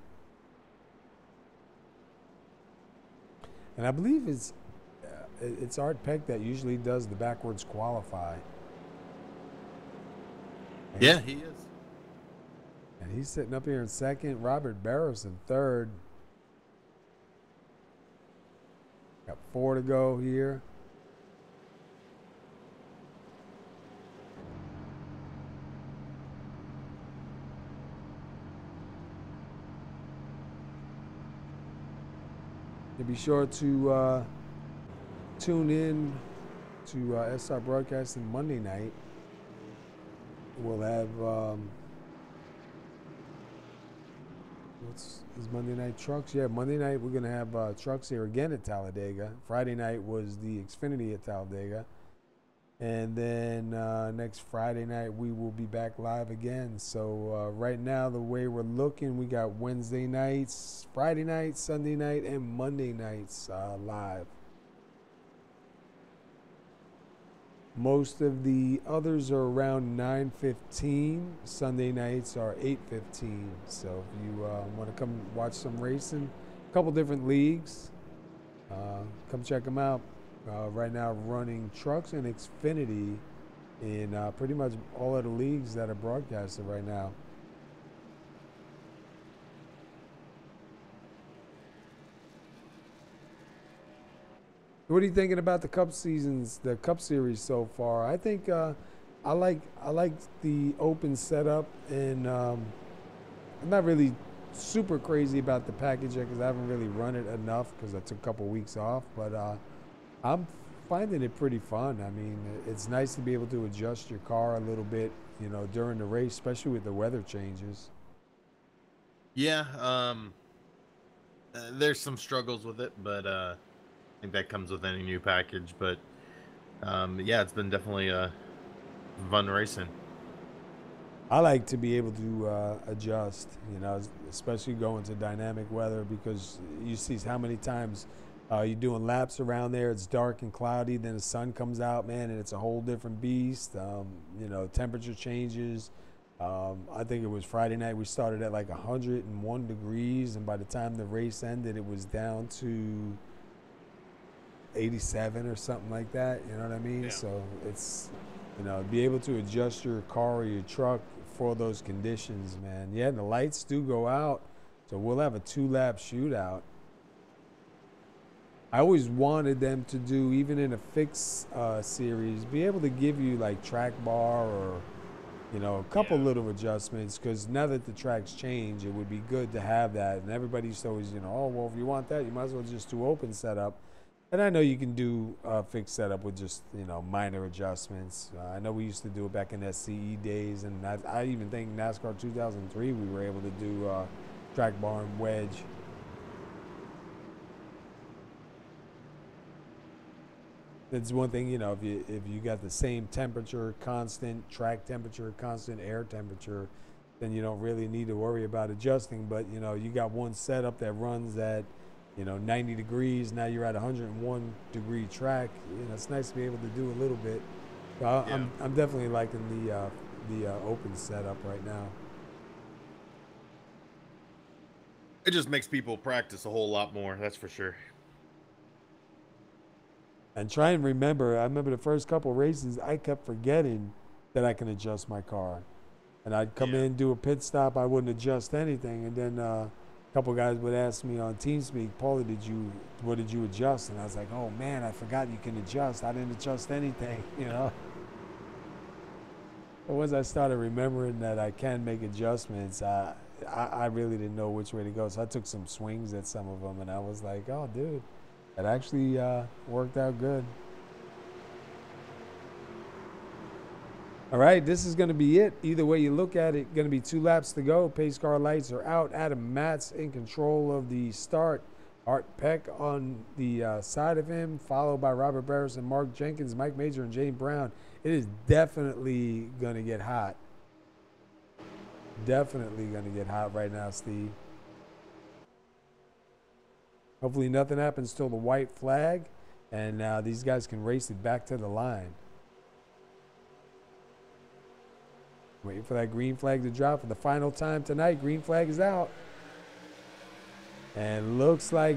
And I believe it's Art Peck that usually does the backwards qualify. And Yeah, he is. And he's sitting up here in second. Robert Barris in third. Got 4 to go here. Be sure to tune in to SR Broadcasting Monday night. We'll have is Monday night trucks? Yeah, Monday night we're gonna have trucks here again at Talladega. Friday night was the Xfinity at Talladega, and then next Friday night we will be back live again. So right now the way we're looking, we got Wednesday nights, Friday night, Sunday night, and Monday nights live. Most of the others are around 9:15. Sunday nights are 8:15. So if you want to come watch some racing, a couple different leagues, come check them out. Right now running trucks and Xfinity in pretty much all of the leagues that are broadcasted right now. What are you thinking about the Cup seasons, the Cup Series so far? I think I like the open setup, and I'm not really super crazy about the package yet because I haven't really run it enough because I took a couple weeks off. But I'm finding it pretty fun. I mean, it's nice to be able to adjust your car a little bit, you know, during the race, especially with the weather changes. Yeah, there's some struggles with it, but I think that comes with any new package. But yeah, it's been definitely fun racing. I like to be able to adjust, you know, especially going to dynamic weather, because you see how many times you're doing laps around there, it's dark and cloudy, then the sun comes out, man, and it's a whole different beast. You know, temperature changes. I think it was Friday night, we started at like 101 degrees, and by the time the race ended, it was down to 87 or something like that, you know what I mean? Yeah. So it's, you know, be able to adjust your car or your truck for those conditions, man. Yeah, and the lights do go out, so we'll have a 2-lap shootout. I always wanted them to do, even in a fixed series, be able to give you like track bar or you know, a couple little adjustments, because now that the track's changed, it would be good to have that. And everybody used to always, you know, oh, well, if you want that, you might as well just do open setup. And I know you can do fixed setup with just, you know, minor adjustments. I know we used to do it back in SCE days, and I even think NASCAR 2003 we were able to do track bar and wedge. It's one thing, you know, if you got the same temperature, constant track temperature, constant air temperature, then you don't really need to worry about adjusting. But, you know, you got one setup that runs at, you know, 90 degrees. Now you're at 101 degree track. You know, it's nice to be able to do a little bit. So I'm definitely liking the open setup right now. It just makes people practice a whole lot more. That's for sure. And try and remember, I remember the first couple races, I kept forgetting that I can adjust my car. And I'd come in, do a pit stop, I wouldn't adjust anything. And then a couple guys would ask me on TeamSpeak, Paulie, what did you adjust? And I was like, oh man, I forgot you can adjust. I didn't adjust anything, you know? But once I started remembering that I can make adjustments, I really didn't know which way to go. So I took some swings at some of them, and I was like, oh, dude. It actually worked out good. All right, this is going to be it. Either way you look at it, going to be 2 laps to go. Pace car lights are out. Adam Matz in control of the start. Art Peck on the side of him, followed by Robert Barris and Mark Jenkins, Mike Major, and James Brown. It is definitely going to get hot. Definitely going to get hot right now, Steve. Hopefully nothing happens till the white flag, and these guys can race it back to the line. Waiting for that green flag to drop for the final time tonight. Green flag is out. And looks like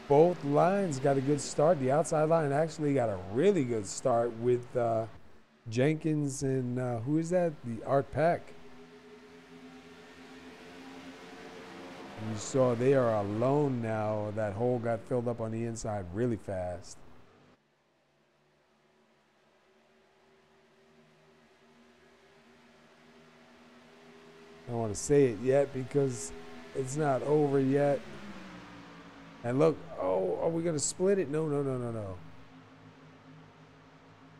both lines got a good start. The outside line actually got a really good start with Jenkins and who is that? The Art Peck. You saw they are alone now. That hole got filled up on the inside really fast. I don't want to say it yet because it's not over yet. And look, oh, are we going to split it? No.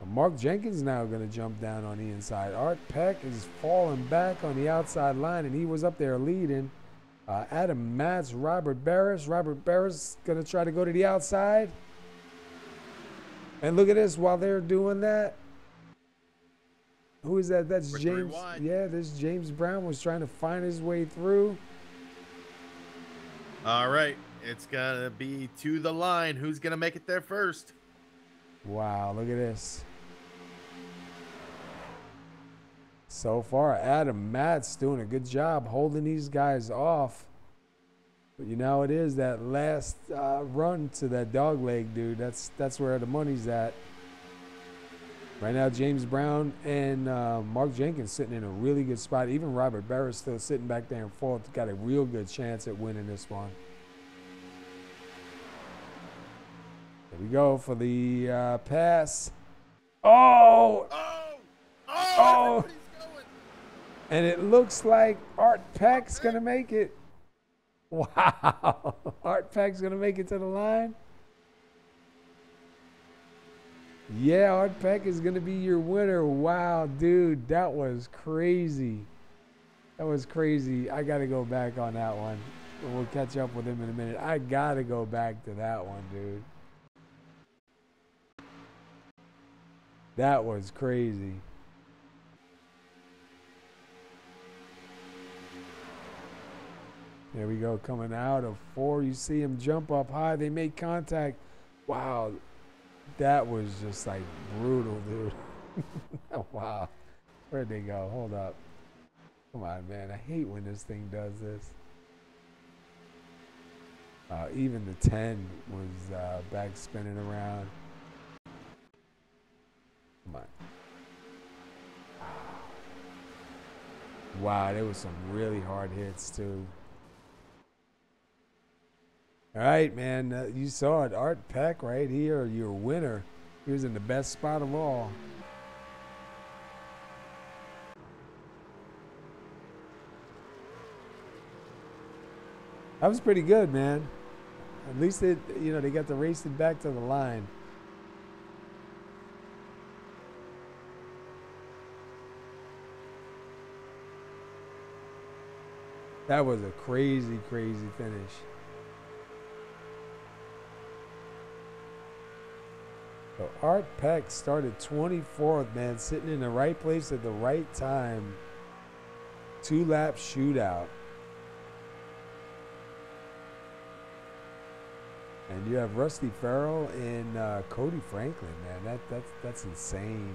Mark Jenkins now going to jump down on the inside. Art Peck is falling back on the outside line, and he was up there leading. Adam Matz, Robert Barris. Robert Barris going to try to go to the outside. And look at this while they're doing that. Who is that? That's James. Yeah, this James Brown was trying to find his way through. All right. It's going to be to the line. Who's going to make it there first? Wow, look at this. So far, Adam Matz doing a good job holding these guys off. But you know, it is that last run to that dog leg, dude. That's where the money's at. Right now, James Brown and Mark Jenkins sitting in a really good spot. Even Robert Barris still sitting back there in fourth. Got a real good chance at winning this one. There we go for the pass. Oh! And it looks like Art Peck's going to make it. Wow. Art Peck's going to make it to the line. Yeah, Art Peck is going to be your winner. Wow, dude, that was crazy. That was crazy. I got to go back on that one. We'll catch up with him in a minute. I got to go back to that one, dude. That was crazy. There we go, coming out of 4. You see him jump up high. They make contact. Wow, that was just like brutal, dude. Wow. Where'd they go? Hold up. Come on, man. I hate when this thing does this. Even the 10 was back spinning around. Come on. Wow, there was some really hard hits, too. All right, man, you saw it. Art Peck right here, your winner. He was in the best spot of all. That was pretty good, man. At least they got to race it back to the line. That was a crazy, crazy finish. So Art Peck started 24th, man, sitting in the right place at the right time. 2-lap shootout. And you have Rusty Farrell and Cody Franklin, man. That's insane.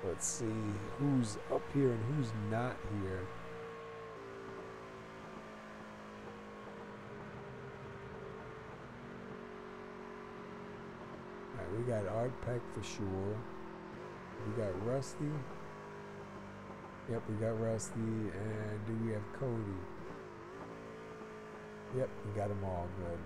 Let's see who's up here and who's not here. All right, we got Art Peck for sure. We got Rusty. Yep, we got Rusty. And do we have Cody? Yep, we got them all good.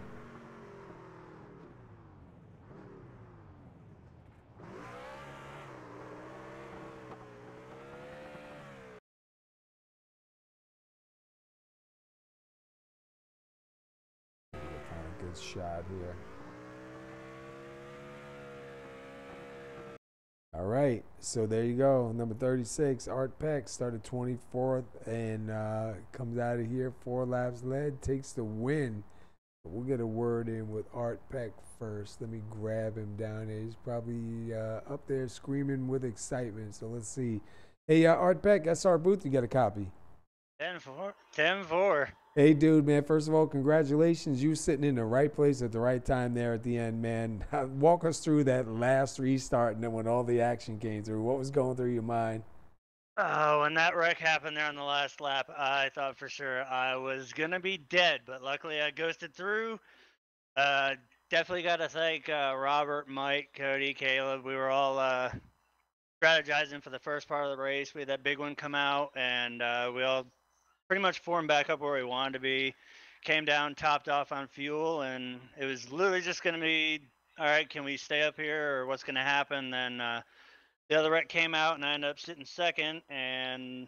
Find a good shot here. All right, so there you go. Number 36, Art Peck, started 24th and comes out of here 4 laps led, takes the win. We'll get a word in with Art Peck first. Let me grab him down here. He's probably up there screaming with excitement. So let's see. Hey, Art Peck, SR Booth, you got a copy? 10-4. 10-4. Hey, dude, man, first of all, congratulations. You sitting in the right place at the right time there at the end, man. Walk us through that last restart and then when all the action came through. What was going through your mind? Oh, when that wreck happened there on the last lap, I thought for sure I was going to be dead, but luckily I ghosted through. Definitely got to thank Robert, Mike, Cody, Caleb. We were all strategizing for the first part of the race. We had that big one come out, and we all pretty much formed back up where we wanted to be. Came down, topped off on fuel, and it was literally just going to be, all right, can we stay up here or what's going to happen? Then the other wreck came out, and I ended up sitting second, and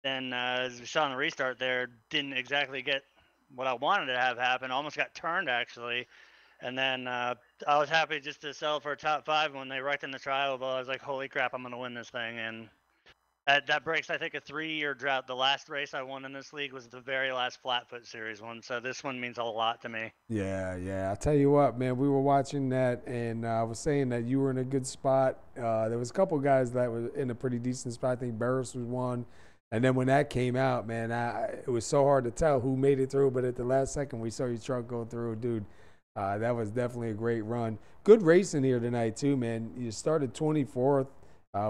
then as we saw in the restart there, didn't exactly get what I wanted to have happen. Almost got turned, actually. And then I was happy just to settle for a top 5 when they wrecked in the trial, but I was like, holy crap, I'm going to win this thing. And that breaks, I think, a 3-year drought. The last race I won in this league was the very last Flatfoot Series one, so this one means a lot to me. Yeah. I tell you what, man, we were watching that, and I was saying that you were in a good spot. There was a couple guys that were in a pretty decent spot. I think Barris was one. And then when that came out, man, it was so hard to tell who made it through. But at the last second, we saw your truck go through, dude. That was definitely a great run. Good racing here tonight, too, man. You started 24th.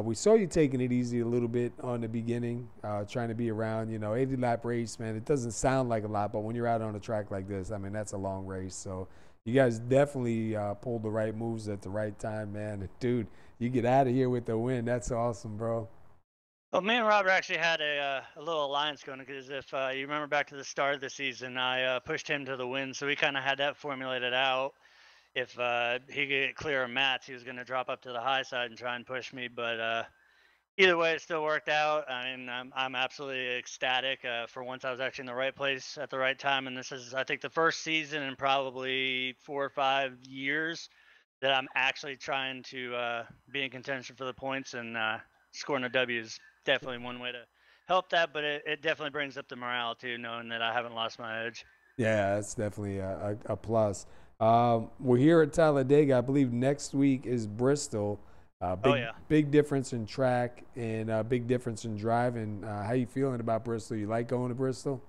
We saw you taking it easy a little bit on the beginning, trying to be around, 80-lap race, man. It doesn't sound like a lot, but when you're out on a track like this, I mean, that's a long race. So you guys definitely pulled the right moves at the right time, man. And dude, you get out of here with the win. That's awesome, bro. Well, me and Robert actually had a little alliance going, because if you remember back to the start of the season, I pushed him to the win, so we kind of had that formulated out. If he could get clear of mats, he was going to drop up to the high side and try and push me. But either way, it still worked out. I mean, I'm absolutely ecstatic. For once, I was actually in the right place at the right time. And this is, I think, the first season in probably 4 or 5 years that I'm actually trying to be in contention for the points, and scoring a W is definitely one way to help that. But it definitely brings up the morale, too, knowing that I haven't lost my edge. Yeah, that's definitely a plus. We're here at Talladega. I believe next week is Bristol. Big difference in track and a big difference in driving. How you feeling about Bristol? You like going to Bristol?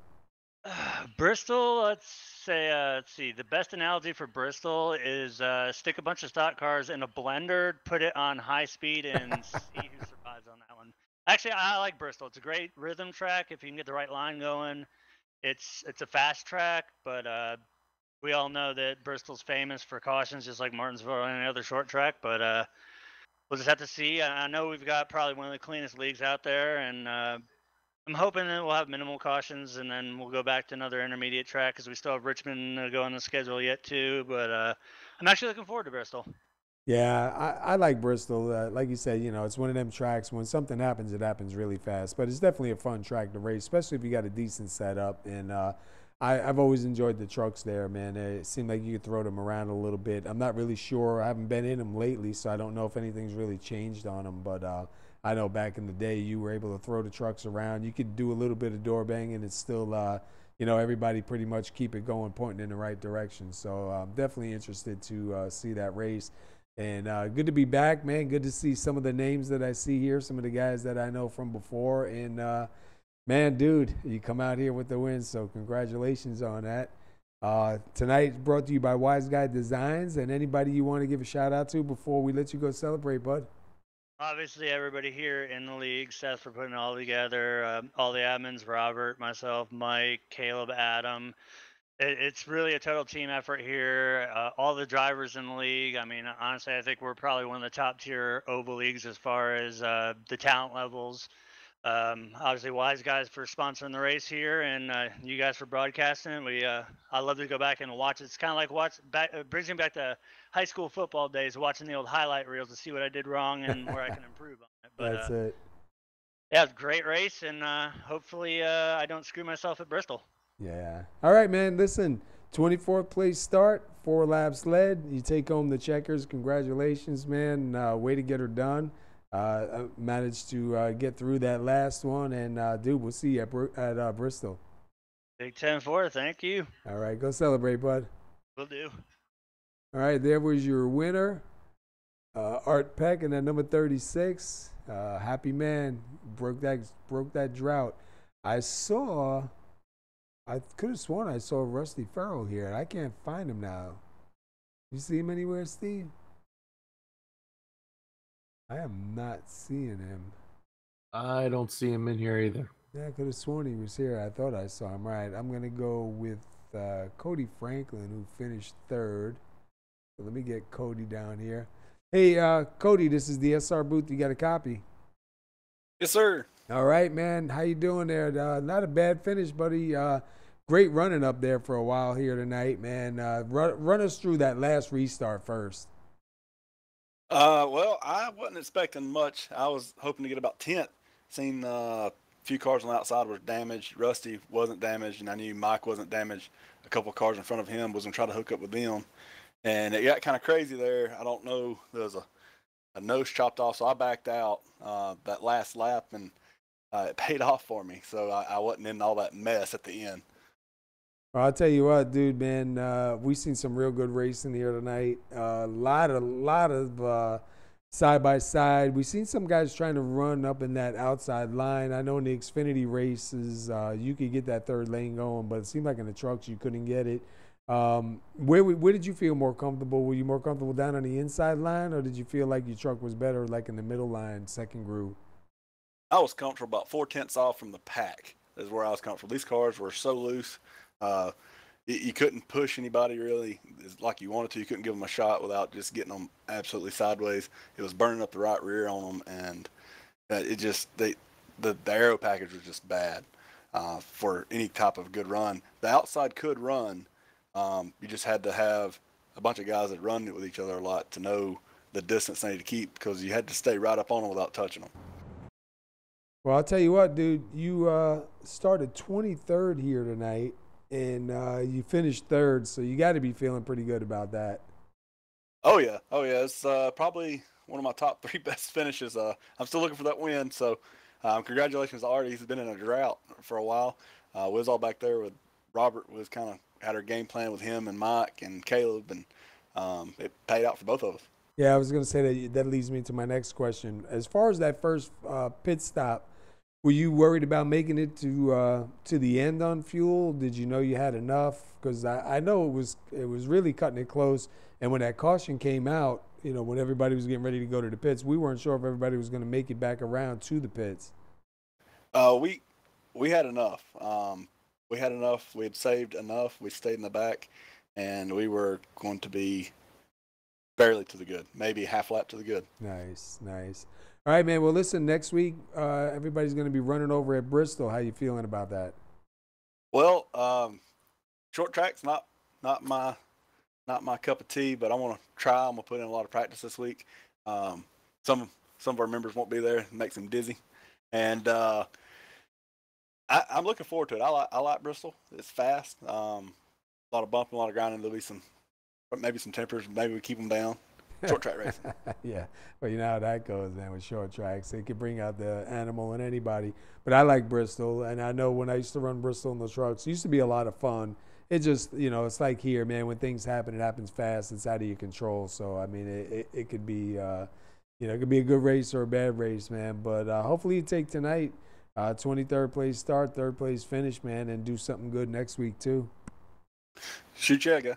Bristol, let's see. The best analogy for Bristol is stick a bunch of stock cars in a blender, put it on high speed, and see who survives on that one. Actually, I like Bristol. It's a great rhythm track if you can get the right line going. It's a fast track, but we all know that Bristol's famous for cautions, just like Martinsville or any other short track. But we'll just have to see. I know we've got probably one of the cleanest leagues out there, and I'm hoping that we'll have minimal cautions, and then we'll go back to another intermediate track, because we still have Richmond to go on the schedule yet too. But I'm actually looking forward to Bristol. Yeah, I like Bristol. Like you said, you know, it's one of them tracks. When something happens, it happens really fast. But it's definitely a fun track to race, especially if you got a decent setup. And I've always enjoyed the trucks there, man. It seemed like you could throw them around a little bit. I'm not really sure. I haven't been in them lately, so I don't know if anything's really changed on them. But I know back in the day, you were able to throw the trucks around. You could do a little bit of door banging. It's still, you know, everybody pretty much keep it going, pointing in the right direction. So I'm definitely interested to see that race. And good to be back, man. Good to see some of the names that I see here, some of the guys that I know from before. And, man, dude, you come out here with the win, so congratulations on that. Tonight brought to you by Wiseguy Designs. And anybody you want to give a shout-out to before we let you go celebrate, bud? Obviously, everybody here in the league, Seth for putting it all together, all the admins, Robert, myself, Mike, Caleb, Adam. It's really a total team effort here. All the drivers in the league. I mean, honestly, I think we're probably one of the top tier oval leagues as far as the talent levels. Obviously, Wise Guys for sponsoring the race here, and you guys for broadcasting it. I love to go back and watch it. It's kind of like brings me back to high school football days, watching the old highlight reels to see what I did wrong and where I can improve on it. But That's it. yeah, great race, and hopefully I don't screw myself at Bristol. Yeah. All right, man. Listen, 24th place start, 4 laps led. You take home the checkers. Congratulations, man. Way to get her done. Managed to get through that last one. And, dude, we'll see you at Bristol. Big 10-4. Thank you. All right. Go celebrate, bud. Will do. All right. There was your winner, Art Peck, and at number 36. Happy man. Broke that drought. I could have sworn I saw Rusty Farrell here. I can't find him now. You see him anywhere, Steve? I am not seeing him. I don't see him in here either. Yeah, I could have sworn he was here. I thought I saw him. Right. I'm going to go with Cody Franklin, who finished 3rd. So let me get Cody down here. Hey, Cody, this is the SR booth. You got a copy? Yes, sir. All right, man. How you doing there? Not a bad finish, buddy. Great running up there for a while here tonight, man. Run us through that last restart first. Well, I wasn't expecting much. I was hoping to get about 10th. Seen a few cars on the outside were damaged. Rusty wasn't damaged, and I knew Mike wasn't damaged. A couple of cars in front of him was going to try to hook up with them. And it got kind of crazy there. I don't know. There was a nose chopped off, so I backed out that last lap, and it paid off for me. So I wasn't in all that mess at the end. Well, I'll tell you what, dude, man, we've seen some real good racing here tonight. A lot of side-by-side. We've seen some guys trying to run up in that outside line. I know in the Xfinity races, you could get that 3rd lane going, but it seemed like in the trucks you couldn't get it. Where did you feel more comfortable? Were you more comfortable down on the inside line, or did you feel like your truck was better like in the middle line, second groove? I was comfortable about 4/10 off from the pack is where I was comfortable. These cars were so loose. You couldn't push anybody really like you wanted to. You couldn't give them a shot without just getting them absolutely sideways. It was burning up the right rear on them, and the aero package was just bad for any type of good run. The outside could run. You just had to have a bunch of guys that run with each other a lot to know the distance they need to keep, because you had to stay right up on them without touching them. Well, I'll tell you what, dude. You started 23rd here tonight, and you finished 3rd, so you got to be feeling pretty good about that. Oh yeah. It's probably one of my top 3 best finishes. I'm still looking for that win, so congratulations to Artie. He's been in a drought for a while. We was all back there with Robert. Was kind of had our game plan with him and Mike and Caleb, and it paid out for both of us. Yeah, I was going to say that leads me to my next question. As far as that first pit stop, were you worried about making it to the end on fuel? Did you know you had enough? Because I know it was really cutting it close. And when that caution came out, you know, when everybody was getting ready to go to the pits, we weren't sure if everybody was going to make it back around to the pits. We had enough. We had enough. We had saved enough. We stayed in the back, and we were going to be barely to the good, maybe half lap to the good. Nice. All right, man. Well, listen, next week everybody's going to be running over at Bristol. How you feeling about that? Well, short track's not my not my cup of tea, but I want to try. I'm gonna put in a lot of practice this week. Some of our members won't be there. It makes them dizzy, and I'm looking forward to it. I like Bristol. It's fast. A lot of bumping, a lot of grinding. There'll be maybe some tempers. Maybe we keep them down. Short track racing. Yeah, well, you know how that goes, man, with short tracks. It can bring out the animal in anybody. But I like Bristol, and I know when I used to run Bristol in the trucks, it used to be a lot of fun. It just, you know, it's like here, man, when things happen, it happens fast. It's out of your control. So, I mean, it could be, you know, it could be a good race or a bad race, man. But hopefully you take tonight, 23rd place start, 3rd place finish, man, and do something good next week, too. Shoot ya, guy.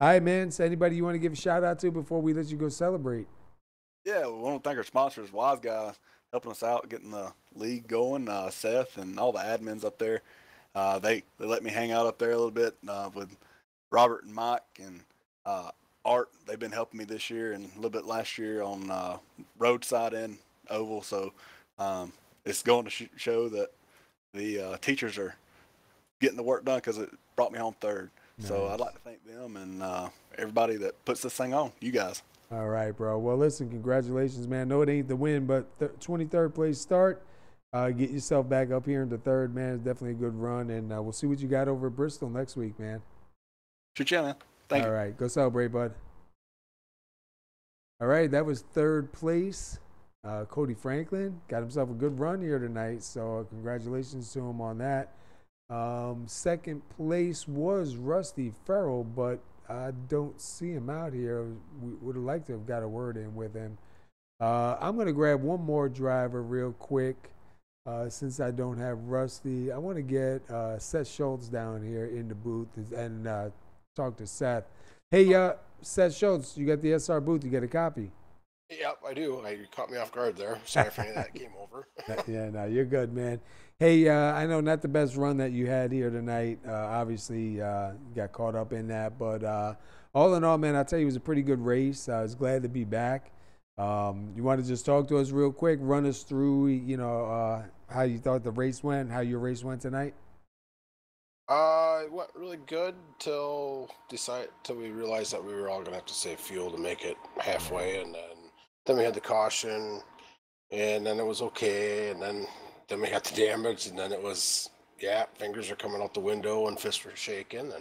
All right, man. So anybody you want to give a shout-out to before we let you go celebrate? Yeah, we want to thank our sponsors, Wiseguy, helping us out, getting the league going, Seth and all the admins up there. They let me hang out up there a little bit with Robert and Mike and Art. They've been helping me this year and a little bit last year on roadside and oval. So it's going to show that the teachers are getting the work done because it brought me home 3rd. Nice. So I'd like to thank them and everybody that puts this thing on, you guys. All right, bro. Well, listen, congratulations, man. No, it ain't the win, but 23rd place start. Get yourself back up here into 3rd, man. It's definitely a good run, and we'll see what you got over at Bristol next week, man. Shoot ya, man. Thank you. All right, go celebrate, bud. All right, that was 3rd place. Cody Franklin got himself a good run here tonight, so congratulations to him on that. 2nd place was Rusty Farrell, but I don't see him out here. We would have liked to have got a word in with him. I'm going to grab one more driver real quick since I don't have Rusty. I want to get Seth Schultz down here in the booth and talk to Seth. Hey, Seth Schultz, you got the SR booth. You got a copy? Yep, I do. You caught me off guard there. Sorry for any of that came over. Yeah, no, you're good, man. Hey, I know not the best run that you had here tonight. Obviously, got caught up in that. But all in all, man, I'll tell you, it was a pretty good race. I was glad to be back. You want to just talk to us real quick, run us through, you know, how you thought the race went, how your race went tonight? It went really good till we realized that we were all going to have to save fuel to make it halfway. And then we had the caution, and then it was okay. And then we got the damage, and then it was, yeah, fingers are coming out the window and fists were shaking.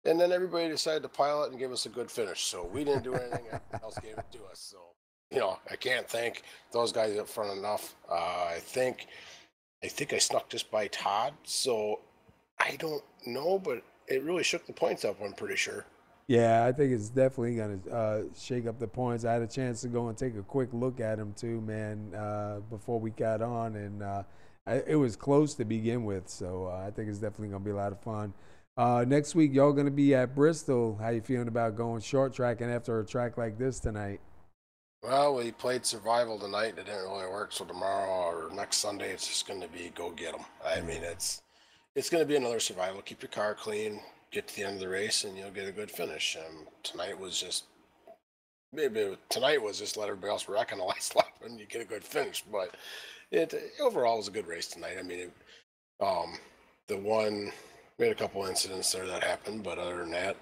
And then everybody decided to pile it and give us a good finish. So we didn't do anything else gave it to us. So, you know, I can't thank those guys up front enough. I think I snuck just by Todd. So I don't know, but it really shook the points up, I'm pretty sure. Yeah, I think it's definitely going to shake up the points. I had a chance to go and take a quick look at him too, man, before we got on, and it was close to begin with. So I think it's definitely going to be a lot of fun. Next week, y'all going to be at Bristol. How you feeling about going short tracking after a track like this tonight? Well, we played survival tonight. It didn't really work. So tomorrow or next Sunday, it's just going to be go get them. I mean, it's going to be another survival. Keep your car clean. Get to the end of the race and you'll get a good finish. Tonight was just let everybody else wreck on the last lap and you get a good finish. But it overall was a good race tonight. I mean, we had a couple incidents there that happened, but other than that,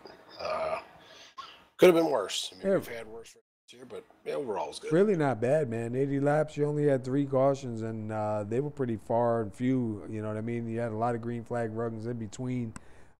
could have been worse. I mean, we've had worse races here, but overall it was good. Really not bad, man. 80 laps, you only had 3 cautions, and they were pretty far and few. You know what I mean? You had a lot of green flag runs in between.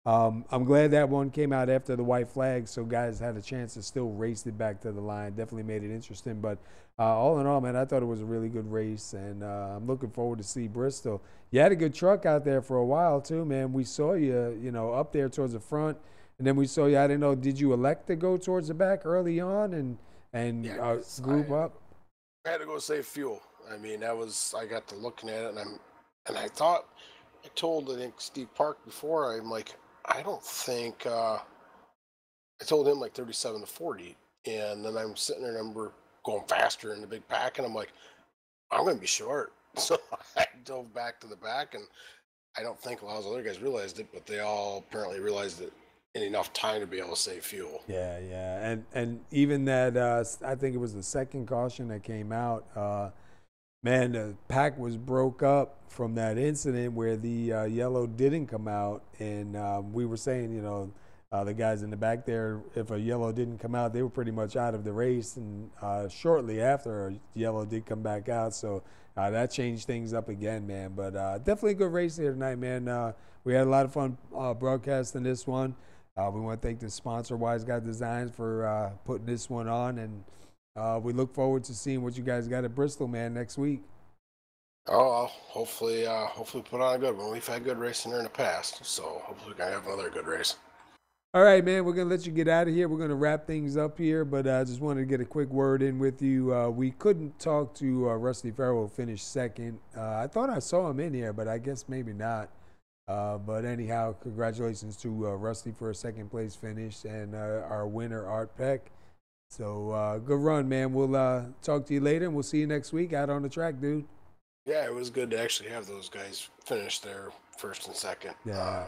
I'm glad that one came out after the white flag, so guys had a chance to still race it back to the line. Definitely made it interesting. But all in all, man, I thought it was a really good race, and I'm looking forward to see Bristol. You had a good truck out there for a while too, man. We saw you, you know, up there towards the front, and then we saw you. I didn't know, did you elect to go towards the back early on and group up? I had to go save fuel. I mean, I got to looking at it, and I thought, I told Steve Park before, I'm like, I don't think I told him like 37 to 40, and then I'm sitting there and we're going faster in the big pack, and I'm like, I'm going to be short. So I dove back to the back, and I don't think a lot of those other guys realized it, but they all apparently realized it in enough time to be able to save fuel. Yeah. And even that, I think it was the second caution that came out, man, the pack was broke up from that incident where the yellow didn't come out, and we were saying, you know, The guys in the back there, if a yellow didn't come out, they were pretty much out of the race. And shortly after, a yellow did come back out. So that changed things up again, man. But definitely a good race here tonight, man. We had a lot of fun broadcasting this one. We want to thank the sponsor, Wise Guy Designs, for putting this one on. And we look forward to seeing what you guys got at Bristol, man, next week. Oh, hopefully put on a good one. We've had good racing there in the past, so hopefully we can have another good race. All right, man, we're going to let you get out of here. We're going to wrap things up here, but I just wanted to get a quick word in with you. We couldn't talk to Rusty Farrell, who finished second. I thought I saw him in here, but I guess maybe not. But anyhow, congratulations to Rusty for a second place finish and our winner, Art Peck. So good run, man. We'll talk to you later, and we'll see you next week out on the track, dude. Yeah, it was good to actually have those guys finish there first and second. Yeah.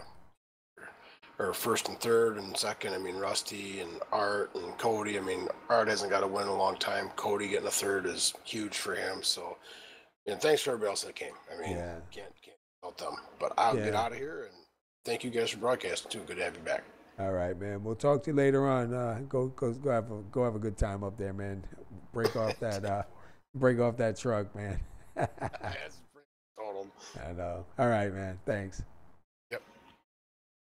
Or first and third and second. I mean, Rusty and Art and Cody. I mean, Art hasn't got a win in a long time. Cody getting a third is huge for him. So, and thanks for everybody else that came. I mean, can't help them. But I'll get out of here, and thank you guys for broadcasting too. Good to have you back. All right, man. We'll talk to you later on. Go have a good time up there, man. Break off that truck, man. I know. All right, man. Thanks. Yep.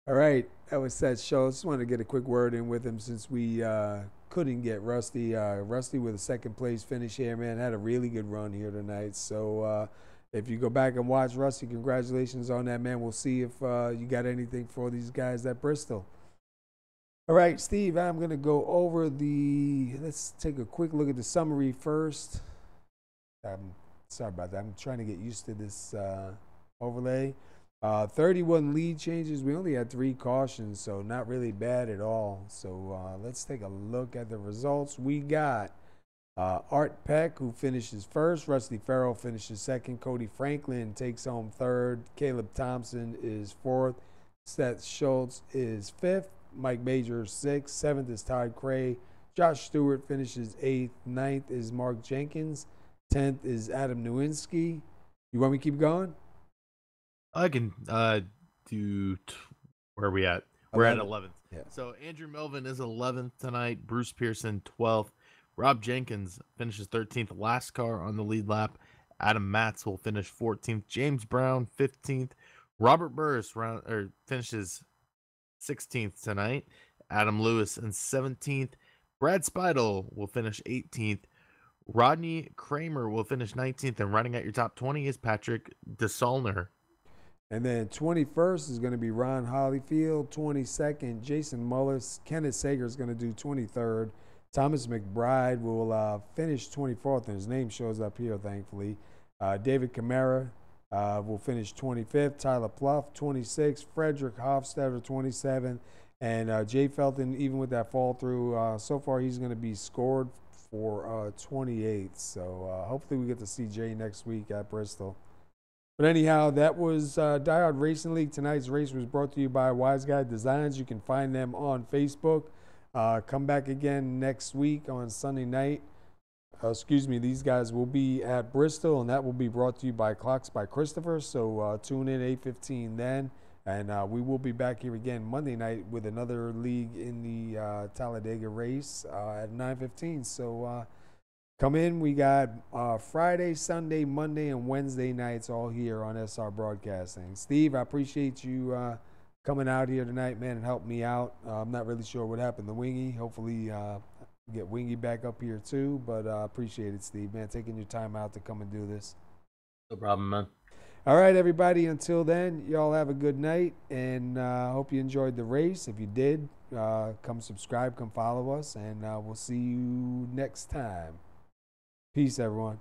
All right. That was Seth's show. Just wanted to get a quick word in with him since we couldn't get Rusty. Rusty with a second place finish here, man. Had a really good run here tonight. So if you go back and watch Rusty, congratulations on that, man. We'll see if you got anything for these guys at Bristol. All right, Steve, I'm going to go over let's take a quick look at the summary first. Sorry about that. I'm trying to get used to this overlay. 31 lead changes. We only had 3 cautions, so not really bad at all. So let's take a look at the results. We got Art Peck, who finishes first. Rusty Farrell finishes second. Cody Franklin takes home third. Caleb Thompson is fourth. Seth Schultz is fifth. Mike Major 6th. 7th is Todd Cray. Josh Stewart finishes 8th. 9th is Mark Jenkins. 10th is Adam Nowinski. You want me to keep going? I can do where are we at? We're at 11th. Yeah. So Andrew Melvin is 11th tonight. Bruce Pearson 12th. Rob Jenkins finishes 13th. Last car on the lead lap. Adam Matz will finish 14th. James Brown 15th. Robert Burris finishes 16th tonight. Adam Lewis in 17th. Brad Speidel will finish 18th. Rodney Kramer will finish 19th, and running at your top 20 is Patrick DeSaulner. And then 21st is going to be Ron Hollyfield. 22nd, Jason Mullis. Kenneth Sager is going to do 23rd. Thomas McBride will finish 24th, and his name shows up here, thankfully. David Camara will finish 25th. Tyler Pluff, 26th. Frederick Hofstadter, 27th. And Jay Felton, even with that fall through, so far he's going to be scored for 28th. So hopefully we get to see Jay next week at Bristol. But anyhow, that was DieHard Racing League. Tonight's race was brought to you by Wise Guy Designs. You can find them on Facebook. Come back again next week on Sunday night. These guys will be at Bristol, and that will be brought to you by Clocks by Christopher. So tune in 8:15 then. And we will be back here again Monday night with another league in the Talladega race at 9:15. So come in. We got Friday, Sunday, Monday, and Wednesday nights all here on SR Broadcasting. Steve, I appreciate you coming out here tonight, man, and helping me out. I'm not really sure what happened to Wingy. Hopefully get Wingy back up here too. But I appreciate it, Steve, man, taking your time out to come and do this. No problem, man. All right, everybody. Until then, y'all have a good night, and hope you enjoyed the race. If you did, come subscribe, come follow us, and we'll see you next time. Peace, everyone.